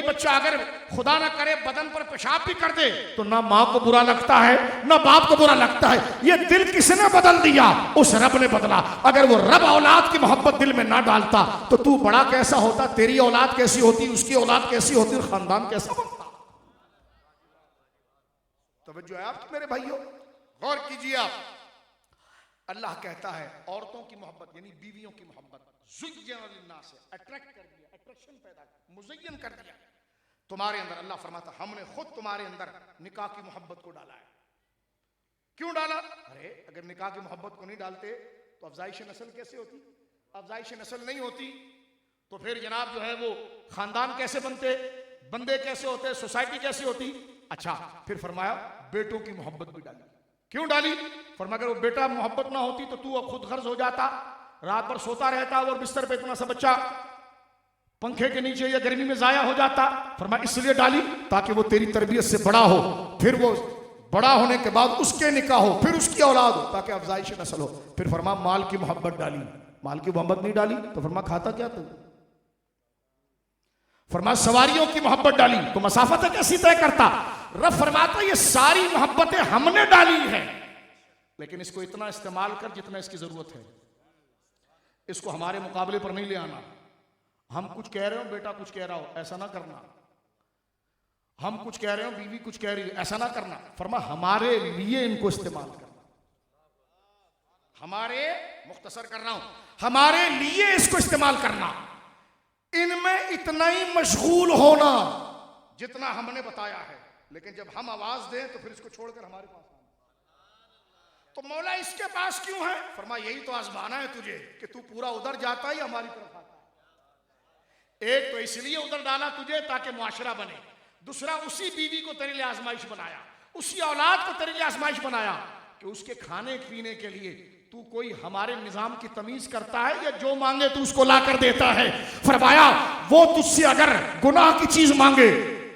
बच्चा अगर खुदा ना करे बदन पर पेशाब भी कर दे तो ना माँ को बुरा लगता है ना बाप को बुरा लगता है। ये दिल किसने बदल दिया? उस रब ने बदला। अगर वो रब औलाद की मोहब्बत दिल में ना डालता तो तू बड़ा कैसा होता, तेरी औलाद कैसी होती, उसकी औलाद कैसी होती, और खानदान कैसा बनता। तवज्जो है आपकी मेरे भाइयों, गौर कीजिए आप। अल्लाह कहता है औरतों की मोहब्बत यानी बीवियों की मोहब्बत, ज़ुय्यिना लिन्नास से अट्रैक्ट कर दिया, अट्रैक्शन पैदा किया, मुज़य्यन कर दिया तुम्हारे अंदर। अल्लाह फरमाता हमने खुद तुम्हारे अंदर निकाह की मोहब्बत को डाला है। क्यों डाला? अरे अगर निकाह की मोहब्बत को नहीं डालते तो अफजाइश नस्ल कैसे होती? अफजाइश नस्ल नहीं होती तो फिर जनाब जो है वो खानदान कैसे बनते, बंदे कैसे होते, सोसाइटी कैसी होती। अच्छा, फिर फरमाया बेटों की मोहब्बत भी डाली। क्यों डाली? फरमाया अगर वो बेटा मोहब्बत ना होती तो तू खुद गर्ज हो जाता, रात भर सोता रहता और बिस्तर पे इतना सा बच्चा पंखे के नीचे या गर्मी में जाया हो जाता। फरमाया इसलिए डाली ताकि वो तेरी तरबियत से बड़ा हो, फिर वो बड़ा होने के बाद उसके निकाह हो, फिर उसकी औलाद हो, ताकि अफजाइश नस्ल हो। फिर फरमाया माल की मोहब्बत डाली। माल की मोहब्बत नहीं डाली तो फरमाया खाता क्या तू? फरमाया सवारियों की मोहब्बत डाली तो मसाफत कैसी तय करता। रब फरमाता ये सारी मोहब्बतें हमने डाली है, लेकिन इसको इतना इस्तेमाल कर जितना इसकी जरूरत है। इसको हमारे मुकाबले पर नहीं ले आना। हम कुछ कह रहे हो, बेटा कुछ कह रहा हो, ऐसा ना करना। हम कुछ कह रहे हो, बीवी कुछ कह रही है, ऐसा ना करना। फरमा हमारे लिए इनको इस्तेमाल करना। हमारे, मुख्तसर कर रहा हूं, हमारे लिए इसको इस्तेमाल करना। इनमें इतना ही मशगूल होना जितना हमने बताया है, लेकिन जब हम आवाज दें तो फिर इसको छोड़कर हमारे पास आना। तो मौला इसके पास क्यों है? फरमा यही तो आजमाना है तुझे कि तू पूरा उधर जाता है या हमारी तरफ आता है। एक तो इसलिए उधर डाला तुझे ताकि मुआशरा बने, दूसरा उसी बीवी को तेरे लिए आजमाइश बनाया, उसी औलाद को तेरे लिए आजमाइश बनाया कि उसके खाने पीने के लिए तू कोई हमारे निजाम की तमीज करता है या जो मांगे तू उसको ला कर देता है। फरमाया वो तुझसे अगर गुनाह की चीज मांगे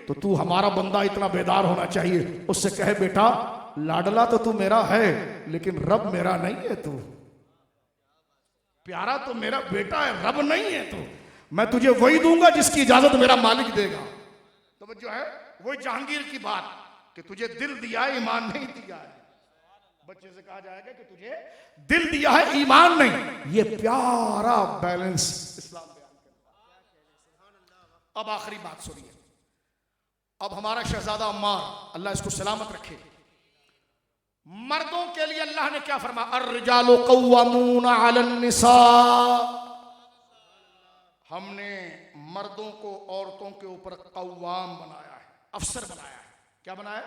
तो तू हमारा बंदा इतना बेदार होना चाहिए, उससे कहे बेटा लाडला तो तू मेरा है लेकिन रब मेरा नहीं है, तू प्यारा तो मेरा बेटा है, रब नहीं है तू। मैं तुझे वही दूंगा जिसकी इजाजत मेरा मालिक देगा। तो जो है वही जहांगीर की बात कि तुझे दिल दिया है, ईमान नहीं दिया है। बच्चे से कहा जाएगा कि तुझे दिल दिया है, ईमान नहीं। ये प्यारा बैलेंस इस्लाम बयान करता है। अब आखिरी बात सुनिए। अब हमारा शहजादा अम्मार, अल्लाह इसको सलामत रखे, मर्दों के लिए अल्लाह ने क्या फरमाया? अर्रिजालु क़व्वामून अलन निसा। हमने मर्दों को औरतों के ऊपर कव्वाम बनाया है, अफसर बनाया है। क्या बनाया?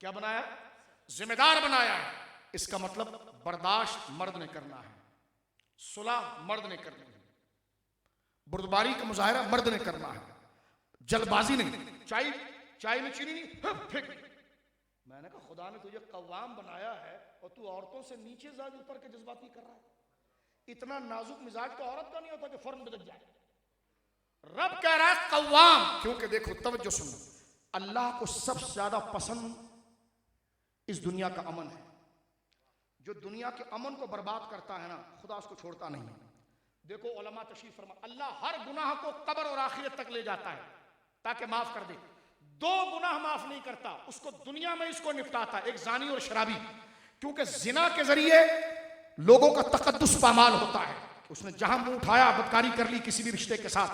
क्या बनाया? जिम्मेदार बनाया है। इसका मतलब बर्दाश्त मर्द ने करना है, सुलह मर्द ने करनी है, बुर्दबारी का मुजाहरा मर्द ने करना है, जल्दबाजी नहीं। चाय में चीनी नहीं फेंक। मैंने कहा खुदा ने तुझे कव्वाम बनाया है और तू औरतों से नीचे ज्यादा उतर के जज्बाती कर रहा है। इतना नाजुक मिजाज तो औरत का नहीं होता कि फौरन बदल जाए। रब कह रहा है कव्वाम, क्योंकि देखो तवज्जो सुनो, अल्लाह को सबसे ज्यादा पसंद इस दुनिया का अमन है। जो दुनिया के अमन को बर्बाद करता है ना, खुदा उसको छोड़ता नहीं है। देखो उलमा तशरीफ फरमा, अल्लाह हर गुनाह को कब्र और आखिरत तक ले जाता है ताकि माफ कर दे। दो गुनाह माफ नहीं करता, उसको दुनिया में इसको निपटाता, एक जानी और शराबी, क्योंकि जिना के जरिए लोगों का तकद्दुस पामाल होता है। उसने जहां मुंह उठाया बदकारी कर ली किसी भी रिश्ते के साथ,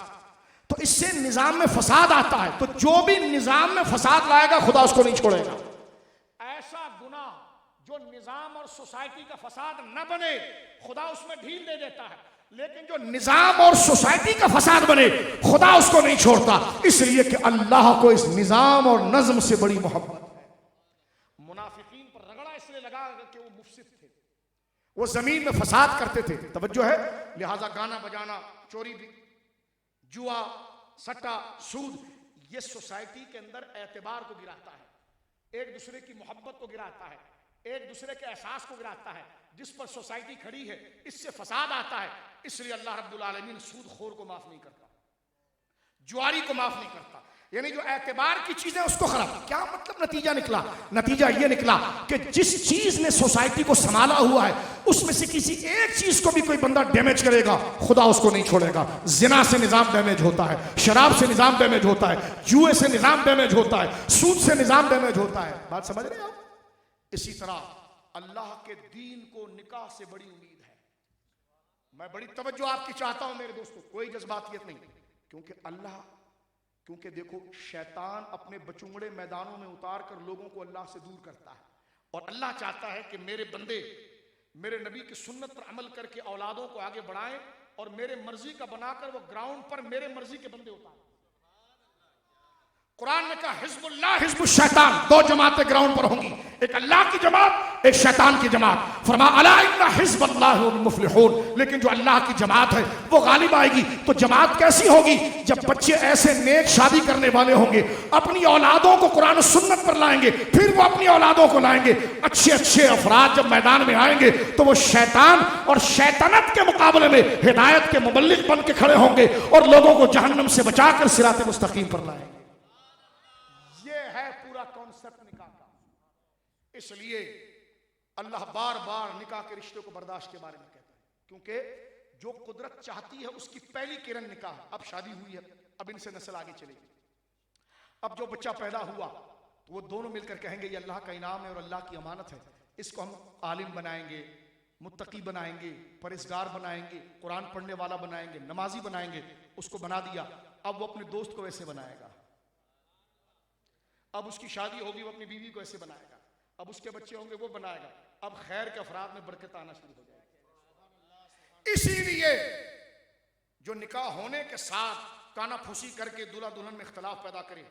तो इससे निजाम में फसाद आता है। तो जो भी निजाम में फसाद लाएगा खुदा उसको नहीं छोड़ेगा। ऐसा गुनाह जो निजाम और सोसाइटी का फसाद न बने खुदा उसमें ढील दे देता है, लेकिन जो निजाम और सोसाइटी का फसाद बने खुदा उसको नहीं छोड़ता, इसलिए कि अल्लाह को इस निजाम और नज्म से बड़ी मोहब्बत है। मुनाफिकीन पर रगड़ा इसलिए लगा कि वो मुफसिद थे, वो जमीन में फसाद करते थे, तवज्जो है, लिहाजा गाना बजाना, चोरी भी, जुआ, सट्टा, सूद, ये सोसाइटी के अंदर एतबार को गिराता है, एक दूसरे की मोहब्बत को गिराता है, एक दूसरे के एहसास को गिराता है। जिस पर सोसाइटी खड़ी है इससे फसाद आता है, इसलिए अल्लाह रब्बुल आलमीन सूद खोर को माफ नहीं करता, जुआरी को माफ नहीं करता, यानी जो एतबार की चीजें उसको खराब। क्या मतलब नतीजा निकला? नतीजा ये निकला कि जिस चीज ने सोसाइटी को संभाला हुआ है उसमें से किसी एक चीज को भी कोई बंदा डैमेज करेगा खुदा उसको नहीं छोड़ेगा। जिना से निजाम डैमेज होता है, शराब से निजाम डैमेज होता है, जुए से निजाम डैमेज होता है, सूद से निजाम डैमेज होता है। बात समझ रहे हैं आप? इसी तरह अल्लाह के दीन को निकाह से बड़ी उम्मीद है। मैं बड़ी तवज्जो आपकी चाहता हूं मेरे दोस्तों, कोई जज्बातियत नहीं, क्योंकि देखो शैतान अपने बचुंगड़े मैदानों में उतार कर लोगों को अल्लाह से दूर करता है, और अल्लाह चाहता है कि मेरे बंदे मेरे नबी की सुन्नत पर अमल करके औलादों को आगे बढ़ाएं और मेरे मर्जी का बनाकर वो ग्राउंड पर मेरे मर्जी के बंदे उतारें। कुरान ने कहा हिज़्बुल्लाह हिज़्बुश शैतान, दो जमातें ग्राउंड पर होंगी, एक अल्लाह की जमात, एक शैतान की जमात। फरमा अला इन्ना हिज़्बल्लाहि हुमुल मुफ्लिहून, लेकिन जो अल्लाह की जमात है वो गालिब आएगी। तो जमात कैसी होगी? जब बच्चे ऐसे नेक शादी करने वाले होंगे, अपनी औलादों को कुरान और सुन्नत पर लाएंगे, फिर वो अपनी औलादों को लाएंगे। अच्छे अच्छे अफराद जब मैदान में आएंगे तो वो शैतान और शैतानत के मुकाबले में हिदायत के मुबल्लिग बन के खड़े होंगे और लोगों को जहन्नम से बचाकर सिरात मुस्तकीम पर लाएंगे। इसलिए अल्लाह बार बार निकाह के रिश्ते को बर्दाश्त के बारे में कहता है, क्योंकि जो कुदरत चाहती है उसकी पहली किरण निकाह। अब शादी हुई है, अब इनसे नस्ल आगे चलेगी। अब जो बच्चा पैदा हुआ तो वो दोनों मिलकर कहेंगे ये अल्लाह का इनाम है और अल्लाह की अमानत है, इसको हम आलिम बनाएंगे, मुत्तकी बनाएंगे, परहेज़गार बनाएंगे, कुरान पढ़ने वाला बनाएंगे, नमाजी बनाएंगे। उसको बना दिया, अब वो अपने दोस्त को वैसे बनाएगा। अब उसकी शादी होगी, वो अपनी बीवी को ऐसे बनाएगा। अब उसके बच्चे होंगे, वो बनाएगा। अब खैर के अफराद में बरकत आना शुरू हो जाएगी। इसीलिए जो निकाह होने के साथ काना फूसी करके दूल्हा दुल्हन में इख्तलाफ पैदा करे,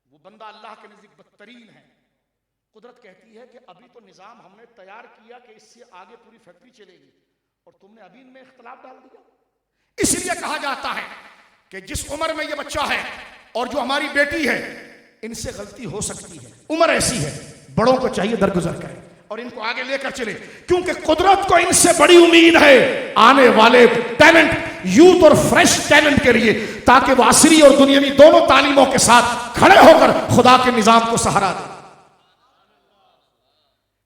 वो बंदा अल्लाह के नजदीक बदतरीन है। कुदरत कहती है कि अभी तो निजाम हमने तैयार किया कि इससे आगे पूरी फैक्ट्री चलेगी और तुमने अभी इनमें इख्तलाफ डाल दिया। इसलिए कहा जाता है कि जिस उम्र में ये बच्चा है और जो हमारी बेटी है, इनसे गलती हो सकती है, उम्र ऐसी है, बड़ों को चाहिए दरगुजर करें और इनको आगे लेकर चले, क्योंकि कुदरत को इनसे बड़ी उम्मीद है आने वाले टैलेंट, यूथ और फ्रेश टैलेंट के लिए, ताकि वो असरी और दुनियावी दोनों तालीमों के साथ खड़े होकर खुदा के निजाम को सहारा दे।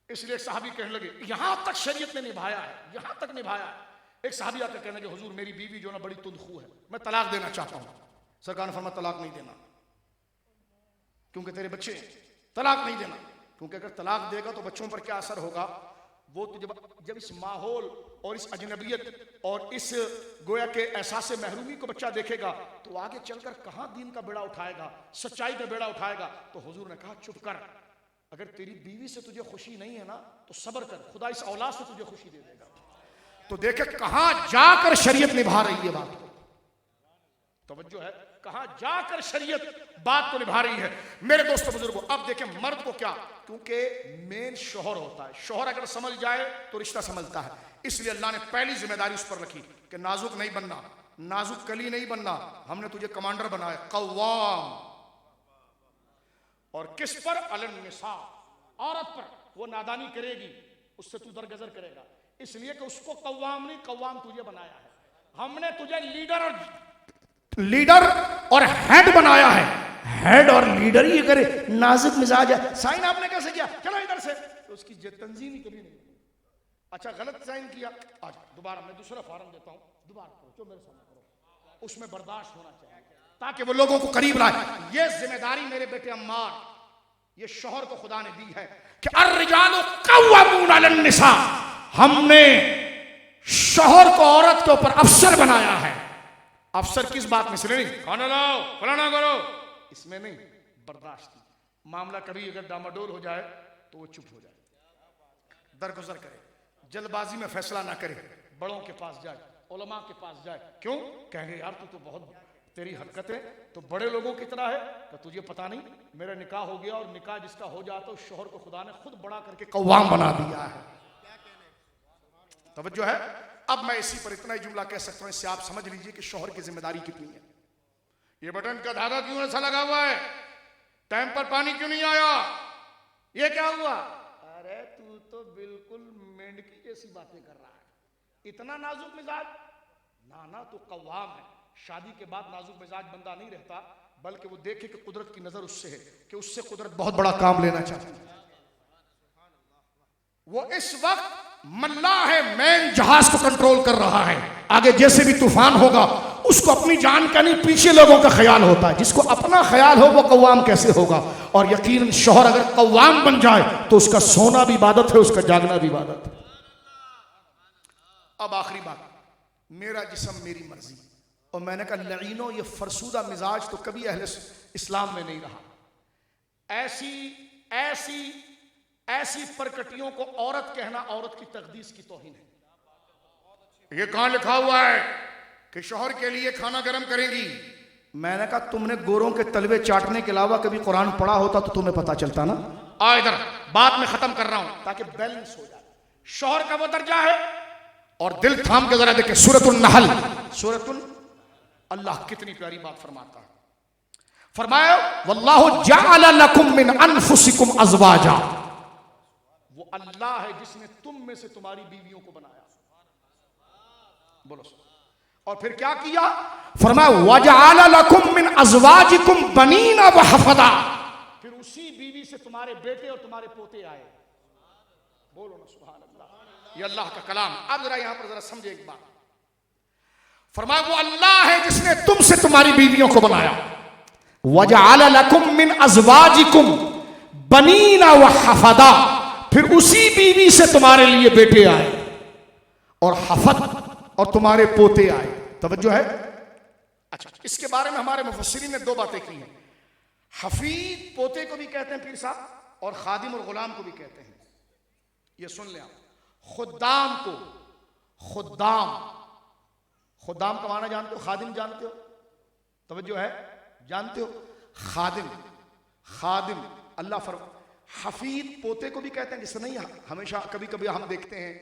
इसलिए साहबी कहने लगे यहां तक शरीयत ने निभाया है, यहां तक निभाया है। एक साहबी आकर कहने लगे हुजूर मेरी बीवी जो ना बड़ी तुंदखू है, मैं तलाक देना चाहता हूं। सरकार ने फरमाया तलाक नहीं देना, क्योंकि तेरे बच्चे, तलाक नहीं देना, क्योंकि अगर तलाक देगा तो बच्चों पर क्या असर होगा। वो तो जब इस माहौल और इस अजनबियत और इस गोया के एहसास महरूमी को बच्चा देखेगा तो आगे चलकर कहां दीन का बेड़ा उठाएगा, सच्चाई का बेड़ा उठाएगा। तो हुजूर ने कहा चुप कर, अगर तेरी बीवी से तुझे खुशी नहीं है ना तो सब्र कर, खुदा इस औलाद से तुझे खुशी दे देगा। तो देखे कहां जाकर शरीयत निभा रही है बात को, तवज्जो है, कहां जाकर शरीयत बात को निभा रही है। मेरे दोस्तों बुजुर्गों, अब देखें मर्द को क्या, क्योंकि मेन शोहर होता है, शोहर अगर समझ जाए तो रिश्ता समझता है। इसलिए अल्लाह ने पहली जिम्मेदारी उस पर रखी कि नाजुक नहीं बनना, नाजुक कली नहीं बनना, हमने तुझे कमांडर बनाया, कव्वाम। और किस पर? अलन निसा, औरत पर। वो नादानी करेगी उससे तू दरगजर करेगा, इसलिए कि उसको कव्वाम नहीं, कव्वाम तुझे बनाया है। हमने तुझे लीडर और हेड बनाया है। हेड और लीडर ही करे नाजुक मिजाज है, साइन आपने कैसे किया, चलो इधर से, तो उसकी तंजीम ही कभी नहीं। अच्छा गलत साइन किया, आज दोबारा मैं दूसरा फॉर्म देता हूं, दोबारा करो जो मेरे सामने करो, उसमें बर्दाश्त होना चाहिए ताकि वो लोगों को करीब लाए। ये जिम्मेदारी मेरे बेटे अम्मार, ये शौहर को खुदा ने दी है कि अर्रिजालु कव्वामून अलन निसा, हमने शौहर को औरत के ऊपर अफसर बनाया है। अफसर किस बात में? सिर्फ नहीं खाना लाओ फलाना करो, इसमें नहीं, बर्दाश्त की। मामला कभी अगर डामाडोल हो जाए तो वो चुप हो जाए, दरगुजर करे, जल्दबाजी में फैसला ना करे, बड़ों के पास जाए, उलमा के पास जाए। क्यों? कहेंगे यार तू तो बहुत, तेरी हरकतें तो बड़े लोगों की तरह है, तो तुझे पता नहीं मेरा निकाह हो गया, और निकाह जिसका हो जाता है उस शौहर को खुदा ने खुद बड़ा करके कव्वाम बना दिया है। तवज्जो है। अब मैं इसी पर इतना ही जुमला कह सकता हूं, इससे आप समझ लीजिए कि शौहर की जिम्मेदारी कितनी है। ये बटन का धागा क्यों ऐसा लगा हुआ है? टाइम पर पानी क्यों नहीं आया? ये क्या हुआ? अरे तू तो बिल्कुल मेंढकी जैसी बातें कर रहा है, इतना नाजुक मिजाज। ना तो कव्वाम है। शादी के बाद नाजुक मिजाज बंदा नहीं रहता, बल्कि वो देखे कि कुदरत की नजर उससे है, कि उससे कुदरत बहुत बड़ा काम लेना चाहती है। वो इस वक्त मल्लाह है, मैन जहाज को कंट्रोल कर रहा है, आगे जैसे भी तूफान होगा उसको अपनी जान का नहीं पीछे लोगों का ख्याल होता है। जिसको अपना ख्याल हो वो कव्वाम कैसे होगा? और यकीनन शौहर अगर कव्वाम बन जाए तो उसका सोना भी इबादत है, उसका जागना भी इबादत है। अब आखिरी बात, मेरा जिस्म मेरी मर्जी, और मैंने कहा लईनो ये फरसूदा मिजाज तो कभी अहले इस्लाम में नहीं रहा। ऐसी प्रकटियों को औरत कहना औरत की तकदीस की तौहीन है। ये कहां लिखा हुआ है कि शौहर के लिए खाना गर्म करेंगी? मैंने कहा तुमने गोरों के तलवे चाटने के अलावा कभी कुरान पढ़ा होता तो तुम्हें पता चलता ना। आ इधर, बात में खत्म कर रहा हूं ताकि बैलेंस हो जाए। शौहर का वो दर्जा है, और दिल थाम के जरा देखे सूरतुल नहल, अल्लाह कितनी प्यारी बात फरमाता है। फरमाया वल्लाहु जअल लकुम मिन अनफुसिकुम अज़वाजा, वो अल्लाह है जिसने तुम में से तुम्हारी बीवियों को बनाया। बोलो। और फिर क्या किया? फरमाया वजअल लकुम मिन अज़वाजिकुम बनीना व हफदा, फिर उसी बीवी से तुम्हारे बेटे और तुम्हारे पोते आए। बोलो ना सुभान अल्लाह, ये अल्लाह का कलाम। अब जरा यहां पर जरा समझे एक बात। फरमाया वो अल्लाह है जिसने तुमसे तुम्हारी बीवियों को बनाया। वजअल लकुम मिन अज़वाजिकुम बनीना व हफदा, फिर उसी बीवी से तुम्हारे लिए बेटे आए और हफद और तुम्हारे पोते आए। तवज्जो है। अच्छा, इसके बारे में हमारे मुफस्सिरीन ने दो बातें की हैं। हफीद पोते को भी कहते हैं पीर साहब, और खादिम और गुलाम को भी कहते हैं। ये सुन लें आप। खुद्दाम को खुद्दाम का माना जानते हो? खादिम जानते हो? तवज्जो है, जानते हो? खादिम अल्लाह फरमा। हफीद पोते को भी कहते हैं, जिससे नहीं हमेशा कभी कभी हम देखते हैं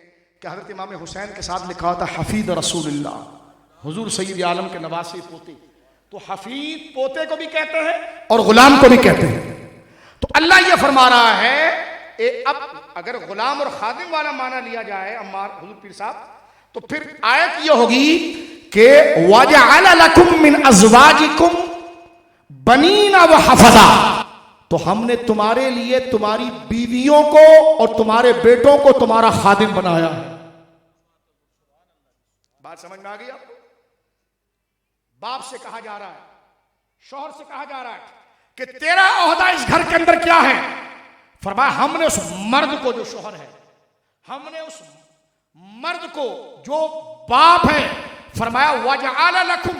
कि हजरत इमाम हुसैन के साथ लिखा होता है हफीद रसूलुल्लाह, हुजूर सैयद आलम के नवासे पोते। तो हफीद पोते को भी कहते हैं और गुलाम को भी कहते हैं। तो अल्लाह ये फरमा रहा है, अब अगर गुलाम और खादिम वाला माना लिया जाए अम्मार हुजूर पीर साहब, तो फिर आयत ये होगी कि वजअल लकुम मिन अज़वाजिकुम बनीना व हफदा, तो हमने तुम्हारे लिए तुम्हारी बीवियों को और तुम्हारे बेटों को तुम्हारा खादिम बनाया है। बात समझ में आ गई आपको? बाप से कहा जा रहा है, शौहर से कहा जा रहा है कि तेरा ओहदा इस घर के अंदर क्या है? फरमाया हमने उस मर्द को जो शौहर है, हमने उस मर्द को जो बाप है, फरमाया वजअल लकुम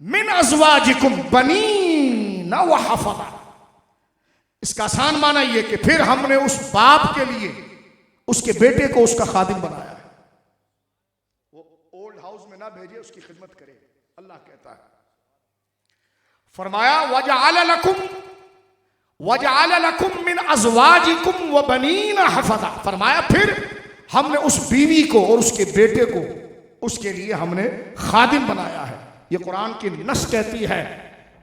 मिन अज़वाजिकुम बनीना व हफदा। इसका आसान माना यह कि फिर हमने उस बाप के लिए उसके बेटे को उसका खादिम बनाया है। वो ओल्ड हाउस में ना भेजे, उसकी खिदमत करे। अल्लाह कहता है, फरमाया वजअल लकुम मिन अज़वाजिकुम व बनीना हफदा, फरमाया फिर हमने उस बीवी को और उसके बेटे को उसके लिए हमने खादिम बनाया है। ये कुरान की नस कहती है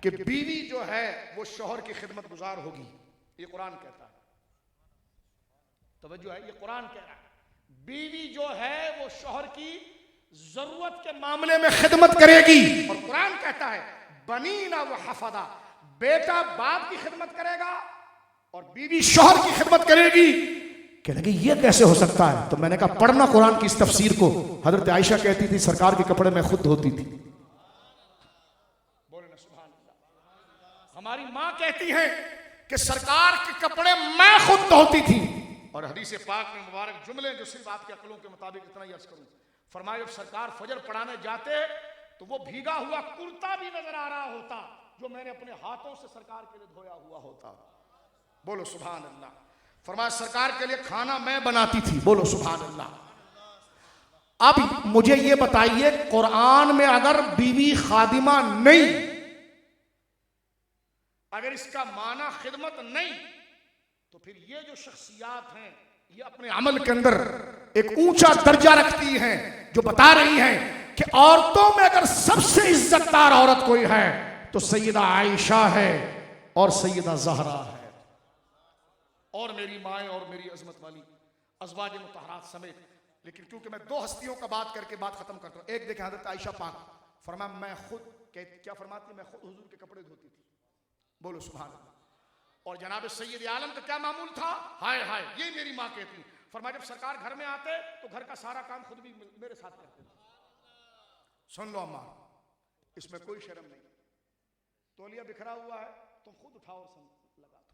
कि बीवी जो है वो शौहर की खिदमत गुजार होगी। ये कुरान कहता है। तवज्जो है, ये कुरान कह रहा है बीवी जो है वो शौहर की जरूरत के मामले में खिदमत करेगी। और कुरान कहता है बनीना व हफदा, बेटा बाप की खिदमत करेगा और बीवी शौहर की खिदमत करेगी। कहने लगे ये कैसे हो सकता है? तो मैंने कहा पढ़ना कुरान की इस तफसीर को। हजरत आयशा कहती थी सरकार के कपड़े मैं खुद धोती थी। बोले ना सुभान अल्लाह। हमारी मां कहती है कि सरकार के कपड़े मैं खुद धोती थी। और हदीस पाक में मुबारक जुमले जो सिर्फ आपके अकलों के मुताबिक इतना ही अर्ज करूं, फरमाया जब सरकार फजर पढ़ाने जाते तो वो भीगा हुआ कुर्ता भी नजर आ रहा होता जो मैंने अपने हाथों से सरकार के लिए धोया हुआ होता। बोलो सुभान अल्लाह। फरमाया सरकार के लिए खाना मैं बनाती थी। बोलो सुभान अल्लाह। अब मुझे ये बताइए कुरान में अगर बीवी खादिमा नहीं, अगर इसका माना खिदमत नहीं, तो फिर ये जो शख्सियात हैं ये अपने अमल के अंदर एक ऊंचा दर्जा रखती हैं जो बता रही हैं कि औरतों में अगर सबसे इज्जतदार औरत कोई है तो सैयदा आयशा है और सैयदा ज़हरा है और मेरी माएँ और मेरी अजमत वाली अज़वाज मुतहरात समेत। लेकिन क्योंकि मैं दो हस्तियों का बात करके बात खत्म करता हूं। एक देखें हज़रत आयशा पाक फरमाया मैं खुद क्या फरमाती, मैं खुद हुजूर के कपड़े धोती थी। बोलो सुभान अल्लाह। और जनाब सैयद आलम का क्या मामूल था? हाय हाय, ये मेरी माँ कहती। फरमाया जब सरकार घर में आते तो घर का सारा काम खुद भी मेरे साथ करते थे। सुन लो अम्मा, इसमें कोई शर्म नहीं। तौलिया बिखरा हुआ है तुम खुद उठाओ और लगा दो।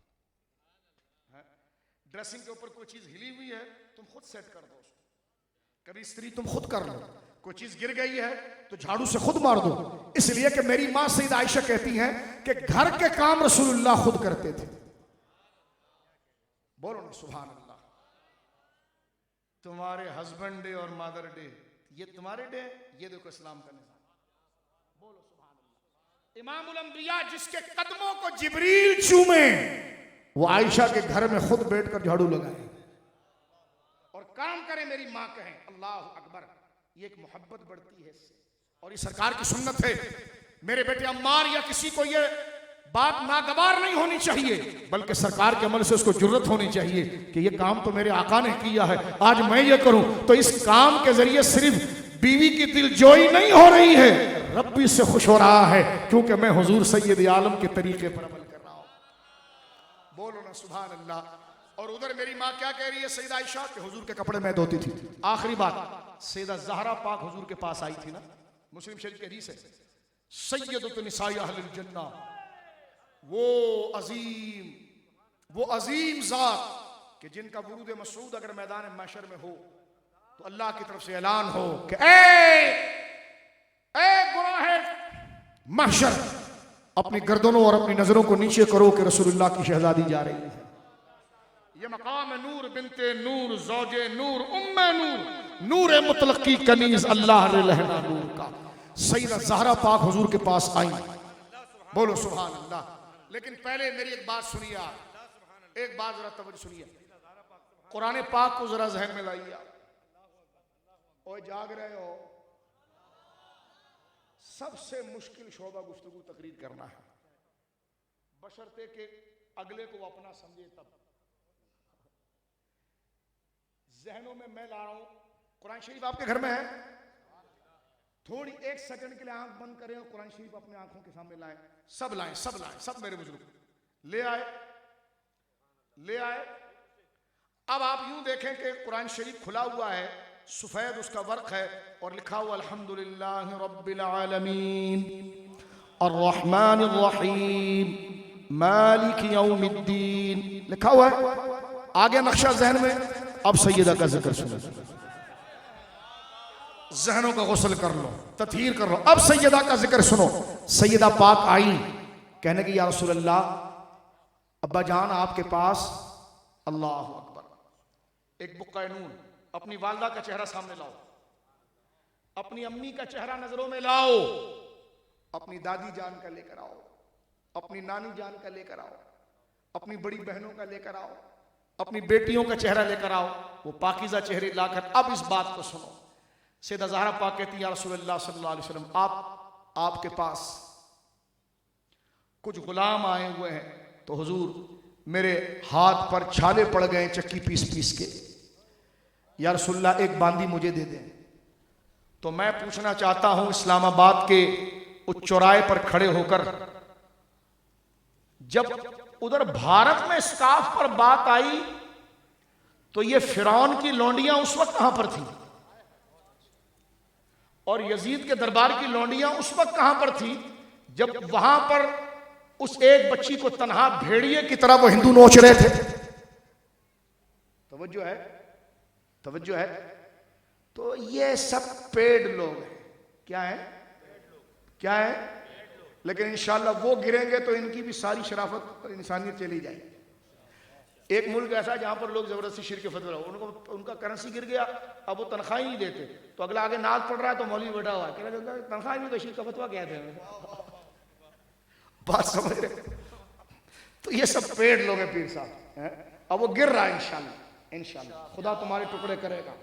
ड्रेसिंग के ऊपर कोई चीज हिली हुई है तुम खुद सेट कर दो उसको। कभी स्त्री तुम खुद कर लो। कोई चीज गिर गई है तो झाड़ू से खुद मार दो। इसलिए कि मेरी मां सैयदा आयशा कहती हैं कि घर के काम रसूलुल्लाह खुद करते थे। बोलो ना सुभान अल्लाह। तुम्हारे हस्बैंड डे और मदर डे ये तुम्हारे डे, ये देखो इस्लाम का निजाम। बोलो सुभान अल्लाह। इमामुल अंबिया जिसके कदमों को जिब्रील चूमे वो आयशा के घर में खुद बैठकर झाड़ू लगाए और काम करे। मेरी मां कहें अल्लाह अकबर, ये एक मोहब्बत बढ़ती है इससे। और ये सरकार की सुन्नत है। मेरे बेटे अम्मार या किसी को ये बात नागवार नहीं होनी चाहिए, बल्कि सरकार के अमल से उसको जुर्रत होनी चाहिए कि ये काम तो मेरे आका ने किया है, आज मैं ये करूं। तो इस काम के जरिए सिर्फ बीवी की दिलजोई नहीं हो रही है, रब भी इससे खुश हो रहा है क्योंकि मैं हुजूर सैयद आलम के तरीके पर अमल कर रहा हूं। बोलो ना सुभान अल्लाह। और उधर मेरी माँ क्या कह रही है सैयदा आयशा के हुजूर के कपड़े मैं धोती थी। आखिरी बात, सैयदा ज़हरा पाक हुजूर के पास आई थी ना, मुस्लिम शरीफ की हदीस है, सय्यदतु निसाई अहलिल जन्ना, वो अजीम जात कि जिनका वुरूद मसऊद अगर मैदान महशर में हो तो अल्लाह की तरफ से ऐलान हो कि ए गुनाहे महशर, अपनी गर्दनों और अपनी नजरों को नीचे करो कि रसूलुल्लाह की शहजादी जा रही है। ये मकाम नूर बिनते नूर ज़ौजे नूर उम्मे नूर नूर मुतलकी कनीज अल्लाह रहना नूर का। सैयदा ज़हरा पाक हुजूर के पास आई। बोलो सुभान अल्लाह। लेकिन पहले मेरी एक बात सुनिए आप, एक बात जरा तवज्जो सुनिए। कुरान पाक को जरा जहन में लाइए। और जाग रहे हो, सबसे मुश्किल शोबा गुफ्तगू तकरीर करना है, बशर्ते के अगले को अपना समझे। तब जहनों में मैं ला रहा हूं, कुरान शरीफ आपके घर में है, थोड़ी एक सेकंड के लिए आंख बंद करें और कुरान शरीफ अपने आंखों के सामने लाएं। सब लाएं, सब लाएं, सब मेरे बुजुर्ग ले आए, ले आए। अब आप यूं देखें कि कुरान शरीफ खुला हुआ है, सफेद उसका वर्क है और लिखा हुआ अल्हम्दुलिल्लाह रब्बिल आलमीन अर्रहमानिर रहीम मालिक यौमिद्दीन लिखा हुआ है। आगे नक्शा जहन में। अब सैयदा का जिक्र सुनो, जहनों का गुस्ल कर लो, तथहीर कर लो। अब सैयदा का जिक्र सुनो। सैयदा पाक आई, कहने की या रसूल अल्लाह, अब्बा जान आपके पास। अल्लाह अकबर। एक बुक्का नून, अपनी वालदा का चेहरा सामने लाओ, अपनी अम्मी का चेहरा नजरों में लाओ, अपनी दादी जान का लेकर आओ, अपनी नानी जान का लेकर आओ, अपनी बड़ी बहनों का लेकर आओ, अपनी बेटियों का चेहरा लेकर आओ। वो पाकीज़ा चेहरे लाकर अब इस बात को सुनो। सैयदा ज़हरा पाक कहती है या रसूलल्लाह सल्लल्लाहु अलैहि वसल्लम, आपके पास कुछ गुलाम आए हुए हैं तो हुजूर मेरे हाथ पर छाले पड़ गए चक्की पीस पीस के। या रसूलल्लाह एक बांदी मुझे दे दें। तो मैं पूछना चाहता हूं, इस्लामाबाद के उस चौराहे पर खड़े होकर जब उधर भारत में स्काफ पर बात आई तो ये फिरौन की लौंडियां उस वक्त कहां पर थी, और यजीद के दरबार की लौंडियां उस वक्त कहां पर थी, जब वहां पर उस एक बच्ची को तन्हा भेड़िए की तरह वो हिंदू नोच रहे थे। तवज्जो है, तवज्जो है। तो ये सब पेड़ लोग हैं। क्या है, क्या है? लेकिन इंशाअल्लाह वो गिरेंगे तो इनकी भी सारी शराफत और इंसानियत चली जाएगी। एक मुल्क ऐसा है जहां पर लोग जबरदस्ती शिर्क के फतवा, उनका करेंसी गिर गया, अब वो तनख्वाह ही नहीं देते, तो अगला आगे नाज पड़ रहा है तो मौलवी बैठा हुआ है, कह रहा है तनख्वाह नहीं, तो शिर्क का फतवा क्या थे। बात समझ रहे? तो ये सब पेड़ लोग हैं पीर साहब। अब वो गिर रहा है इंशाअल्लाह, इंशाअल्लाह खुदा तुम्हारे टुकड़े करेगा।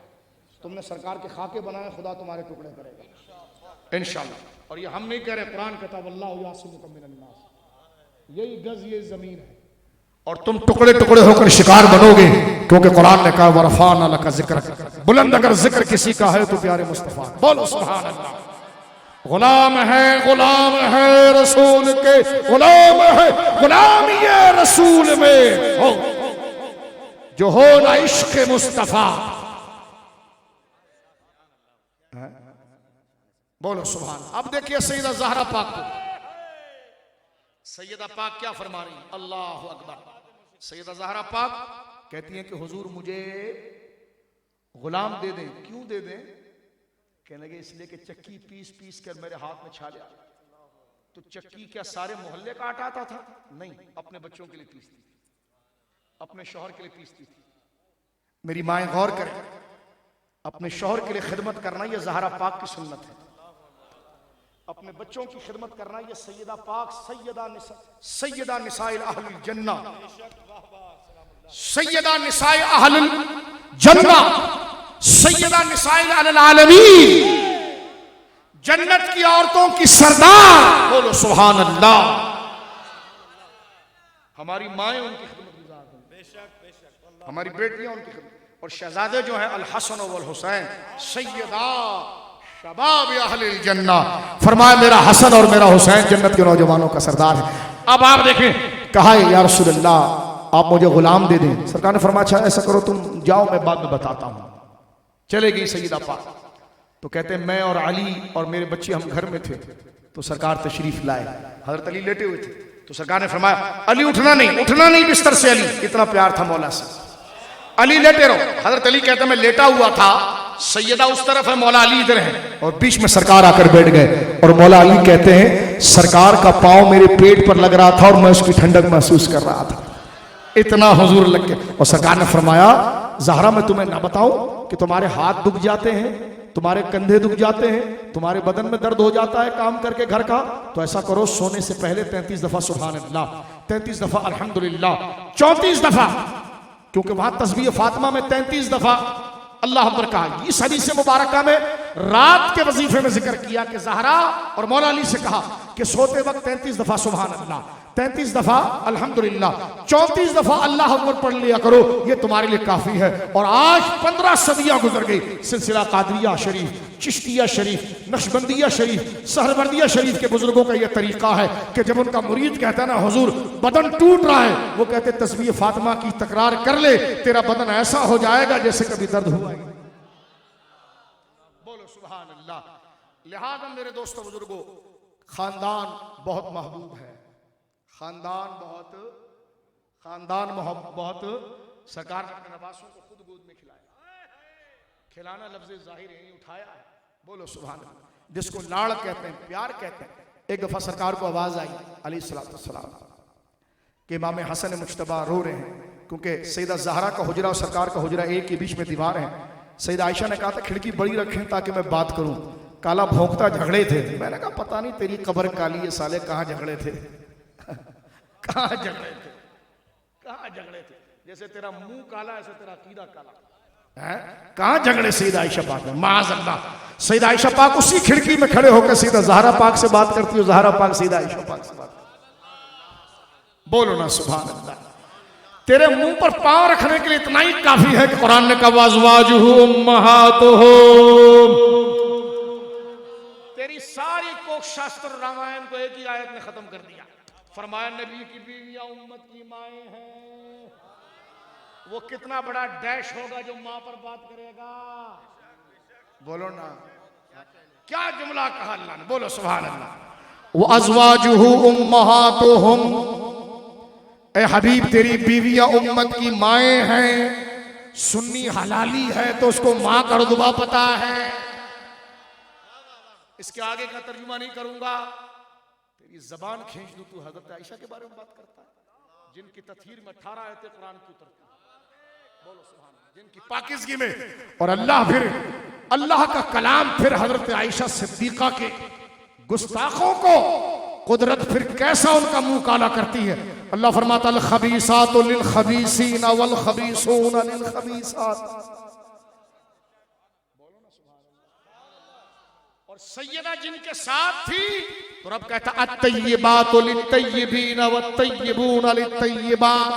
तुमने सरकार के खाके बनाए, खुदा तुम्हारे टुकड़े करेगा इंशाअल्लाह। और ये हम नहीं कह रहे, कुरान कहता अल्लाहु यासिमुका मिनन्नास, यही गज ये जमीन है, और तुम टुकड़े टुकड़े होकर शिकार बनोगे, क्योंकि कुरान ने कहा वरफाना लका जिक्र, बुलंद अगर जिक्र किसी का है तो प्यारे मुस्तफा। बोलो सुभान अल्लाह। गुलाम है रसूल के, गुलाम है, गुलाम ये रसूल में हो जो हो ना इश्क मुस्तफा। बोलो सुभान। अब देखिए सैयदा ज़हरा पाक को, सैयदा पाक क्या फरमा रही, अल्लाह अकबर। सैयदा ज़हरा पाक कहती हैं कि हुजूर मुझे गुलाम दे दें। क्यों दे दें? कहने लगे इसलिए कि चक्की पीस पीस कर मेरे हाथ में छा लिया। तो चक्की क्या सारे मोहल्ले का आटा आता था? नहीं, अपने बच्चों के लिए पीसती थी, अपने शौहर के लिए पीसती थी। मेरी माएं गौर करें, अपने शौहर के लिए खिदमत करना यह ज़हरा पाक की सुन्नत है। अपने बच्चों की खिदमत करना यह सैयदा पाक सैयदा निसाइल अहलुल जन्ना, सैयदा निसाइल अहलुल जन्ना, सैयदा निसाइल अलल आलमीन, जन्नत की औरतों की सरदार। बोलो सुभान अल्लाह। हमारी माएं उनकी खिदमत गुजार हैं, बेशक, हमारी बेटियां उनकी खिदमत, और शहजादे जो हैं अल हसन वल हुसैन सैयदा शबाब अहलिल जन्ना, फरमाया मेरा हसन और मेरा हुसैन जन्नत के नौजवानों का सरदार है। अब आप देखें, कहा या रसूल अल्लाह आप मुझे गुलाम दे दें। सरकार ने फरमाया अच्छा ऐसा करो तुम जाओ, मैं बाद में बताता हूं। चले गई सैयदा पाक। तो कहते हैं मैं और अली और मेरे बच्चे हम घर में थे, तो सरकार तशरीफ लाए, हजरत अली लेटे हुए थे। तो सरकार ने फरमाया अली उठना नहीं बिस्तर से। अली, इतना प्यार था मौला से, अली लेटे रहो। हजरत अली कहते मैं लेटा हुआ था, सैयदा उस तरफ है, मौला अली इधर है, और बीच में सरकार आकर बैठ गए। और मौला अली कहते हैं सरकार का पांव मेरे पेट पर लग रहा था और मैं उसकी ठंडक महसूस कर रहा था, इतना हुजूर लग गया। और सरकार ने फरमाया ज़हरा मैं तुम्हें ना बताऊं कि तुम्हारे हाथ दुख जाते हैं, तुम्हारे कंधे दुख जाते हैं, तुम्हारे बदन में दर्द हो जाता है काम करके घर का, तो ऐसा करो सोने से पहले 33 दफा सुभान अल्लाह, 33 दफा अल्हम्दुलिल्लाह, 34 दफा, क्योंकि वहां तस्बीह फातिमा में 33 दफा अल्लाह अकबर कहा। इस हदीस मुबारका में रात के वजीफे में जिक्र किया कि ज़हरा और मौला अली से कहा कि सोते वक्त 33 दफा सुभान अल्लाह, 33 दफा अल्हम्दुलिल्लाह, 34 दफा अल्लाह अकबर पढ़ लिया करो, ये तुम्हारे लिए काफी है। और आज 15 सदियां गुजर गई, सिलसिला कादरिया शरीफ, चिश्तिया शरीफ, नक्शबंदिया शरीफ, सहरवर्दिया शरीफ के बुजुर्गों का यह तरीका है कि जब उनका मुरीद कहता है ना हुजूर बदन टूट रहा है, वो कहते तस्बीह फातिमा की तकरार कर ले, तेरा बदन ऐसा हो जाएगा जैसे कभी दर्द हुआ ही। बोलो सुभान अल्लाह। लिहाजा मेरे दोस्तों बुजुर्गों, खानदान बहुत महबूब है, खानदान बहुत। सरकार ने अपने नवासों को खुद गोद में खिलाया, खिलाना लफ्ज़ जाहिर है, उठाया है। बोलो सुभान अल्लाह। जिसको लाड़ कहते हैं, प्यार कहते हैं। एक दफा सरकार को आवाज आई अलैहिस्सलाम कि इमाम हसन मुज्तबा रो रहे हैं, क्योंकि सैयदा ज़हरा का हुजरा और सरकार का हुजरा एक ही बीच में दीवार है। सैयदा आयशा ने कहा था खिड़की बड़ी रखें ताकि मैं बात करूं। काला भौंकता झगड़े थे। मैंने कहा पता नहीं तेरी कब्र काली है साले, कहाँ झगड़े थे कहाँ झगड़े थे, कहाँ झगड़े थे। जैसे तेरा मुंह काला ऐसे तेरा अकीदा काला है। कहाँ झगड़े सैयदा आयशा पाक में, माज़अल्लाह। सैयदा आयशा पाक उसी खिड़की में खड़े होकर सैयदा ज़हरा पाक से बात करती हो, ज़हरा पाक सैयदा आयशा पाक से बात। बोलो ना सुभान अल्लाह। तेरे मुंह पर पांव रखने के लिए इतना ही काफी है कि कुरान ने कहा वाज़वाजुहु उम्महातुहुम। तेरी सारी कोख शास्त्र रामायण को एक ही आयत ने खत्म कर दिया। फरमाया नबी की बीवियां उम्मत की माएँ हैं। वो कितना बड़ा डैश होगा जो मां पर बात करेगा। बोलो ना, क्या जुमला कहा अल्लाह ने, बोलो सुभान अल्लाह। वो अज़वाजुहु उम्महातुहुम, ए हबीब तेरी बीवियां उम्मत की माएँ हैं। सुन्नी हलाली है तो उसको माँ का रुतबा पता है। इसके आगे का तर्जुमा नहीं करूंगा, तेरी जबान खींच दूं, तू हजरत आयशा के बारे में बात करता है जिनकी तथहीर में 18 आयतें कुरान की उतरती है। बोलो सुभान अल्लाह, जिनकी पाकिज़गी में, और अल्लाह का कलाम फिर हजरत आयशा सिद्दीका के गुस्ताखों को कुदरत फिर कैसा उनका मुंह काला करती है। अल्लाह फरमाता अल खबीसातु लिल खबीसीना वल खबीसूना लिल खबीसात। और सैयदा जिनके साथ थी तो रब कहता अत्तय्यिबातु लित्तय्यिबीना वत्तय्यिबूना लित्तय्यिबात।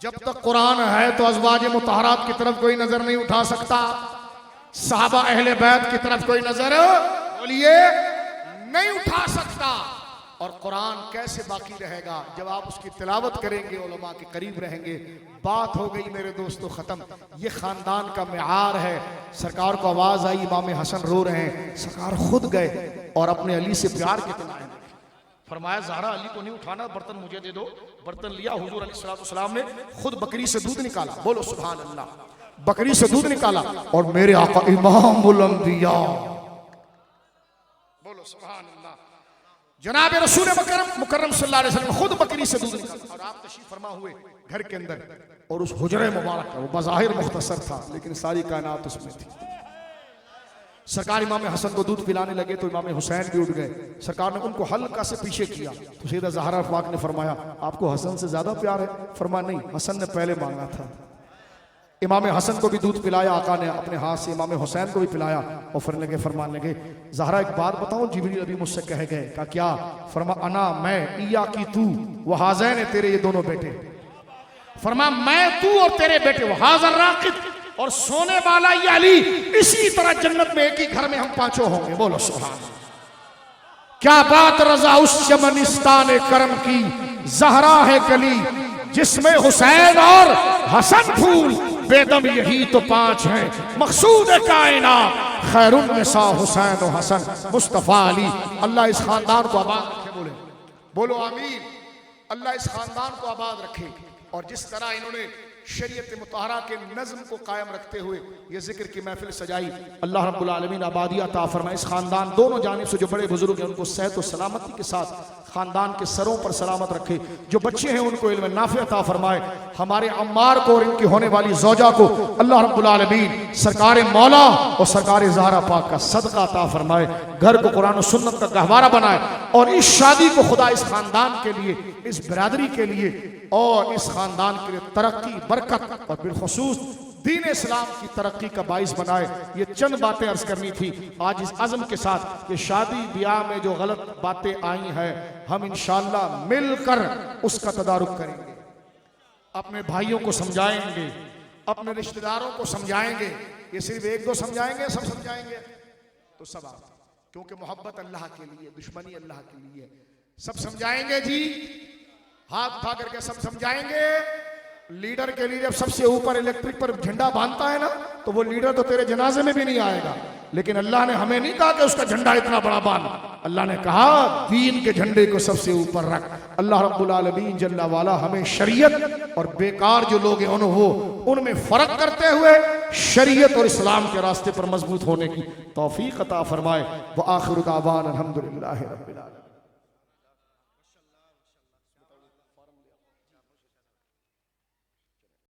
जब तक कुरान है तो अज़वाज मुतहरात की तरफ कोई नजर नहीं उठा सकता, सहाबा अहले बैत की तरफ कोई नजर बोलिए नहीं उठा सकता। और कुरान कैसे बाकी रहेगा जब आप उसकी तिलावत करेंगे, उलमा के करीब रहेंगे। बात हो गई मेरे दोस्तों खत्म। ये खानदान का मिआर है। सरकार को आवाज आई, इमाम हसन रो रहे हैं, सरकार खुद गए और अपने अली से प्यार कितना है। फरमाया ज़हरा अली को नहीं उठाना, बर्तन मुझे दे दो। बर्तन लिया, हुजूर अलैहिस्सलाम ने खुद बकरी से दूध निकाला। बोलो सुभान अल्लाह, बकरी से दूध निकाला और मेरे आका इमामुल अंबिया, बोलो सुभान अल्लाह, जनाब रसूल मुकर्रम सल्लल्लाहु अलैहि वसल्लम खुद बकरी से दूध निकाला और आप तशरीफ फरमा हुए घर के अंदर। और उस हुजरे मुबारक का वो बज़ाहिर मुख्तसर था लेकिन सारी कायनात उसमें थी। सरकार इमाम हसन को दूध पिलाने लगे तो इमाम हुसैन भी उठ गए। सरकार ने उनको हल्का से पीछे किया तो सैयदा ज़हरा पाक ने फरमाया आपको हसन से ज्यादा प्यार है? फरमाया नहीं, हसन ने पहले मांगा था। इमाम हसन को भी दूध पिलाया आका ने अपने हाथ से, इमाम हुसैन को भी पिलाया और फिर लगे फरमान लगे ज़हरा एक बात बताओ, जिब्रील अभी मुझसे कह गए। का क्या? फरमा अना मैं, इया की तू, वो हाज़ैन है तेरे ये दोनों बेटे। फरमा मैं, तू और तेरे बेटे, वो हाज़र राकिब और सोने वाला ये अली, इसी तरह जन्नत में एक ही घर में हम पांचों होंगे। बोलो सुभान। क्या बात रजा उस चमनिस्तान करम की, ज़हरा है कली जिसमें हुसैन और हसन फूल, बेदम यही तो पांच हैं मकसूद कायनात, खैरुन निसा हुसैन और हसन मुस्तफा अली। अल्लाह इस खानदान को आबाद रखे। बोले बोलो आमीन। अल्लाह इस खानदान को आबाद रखे। और जिस तरह इन्होंने शरीयत मुतहरा के नज़्म को कायम रखते हुए ये जिक्र की महफिल सजाई, अल्लाह रब्बुल आलमीन आबादियत अता फरमाए। इस खानदान दोनों जानिब से जो बड़े बुजुर्ग हैं उनको सेहत और सलामती के साथ खानदान के सरों पर सलामत रखे। जो बच्चे हैं उनको इल्म नाफ़िअ अता फरमाए। हमारे अम्मार को और इनकी होने वाली ज़ौजा को अल्लाह रब्बुल आलमीन सरकार मौला और सरकार ज़हरा पाक का सदका अता फरमाए। घर को कुरान और सुन्नत का गहवारा बनाए और इस शादी को खुदा इस खानदान के लिए, इस बिरादरी के लिए और इस खानदान के लिए तरक्की, बरकत और बिलखुसूस दीन इस्लाम की तरक्की का बाइस बनाए। ये चंद बातें अर्ज करनी थी आज इस अज़म के साथ कि शादी ब्याह में जो गलत बातें आई हैं हम इंशाअल्लाह मिलकर उसका तदारुक करेंगे, अपने भाइयों को समझाएंगे, अपने रिश्तेदारों को समझाएंगे। ये सिर्फ एक दो समझाएंगे, सब समझाएंगे तो सब आप, क्योंकि मोहब्बत अल्लाह के लिए, दुश्मनी अल्लाह के लिए। सब समझाएंगे जी, हाथ उठा करके सब समझाएंगे। लीडर के लिए जब सबसे ऊपर इलेक्ट्रिक पर झंडा बांधता है ना तो वो लीडर तो तेरे जनाजे में भी नहीं आएगा। लेकिन अल्लाह ने हमें नहीं कहा कि उसका झंडा इतना बड़ा बांध, अल्लाह ने कहा दीन के झंडे को सबसे ऊपर रख। अल्लाह रब्बुल आलमीन जल्ला वाला हमें शरीयत और बेकार जो लोग हैं उनमें फर्क करते हुए शरीयत और इस्लाम के रास्ते पर मजबूत होने की तौफीक अता फरमाए। व आखिरु दावाना अल्हम्दुलिल्लाहि रब्बिल आलमीन।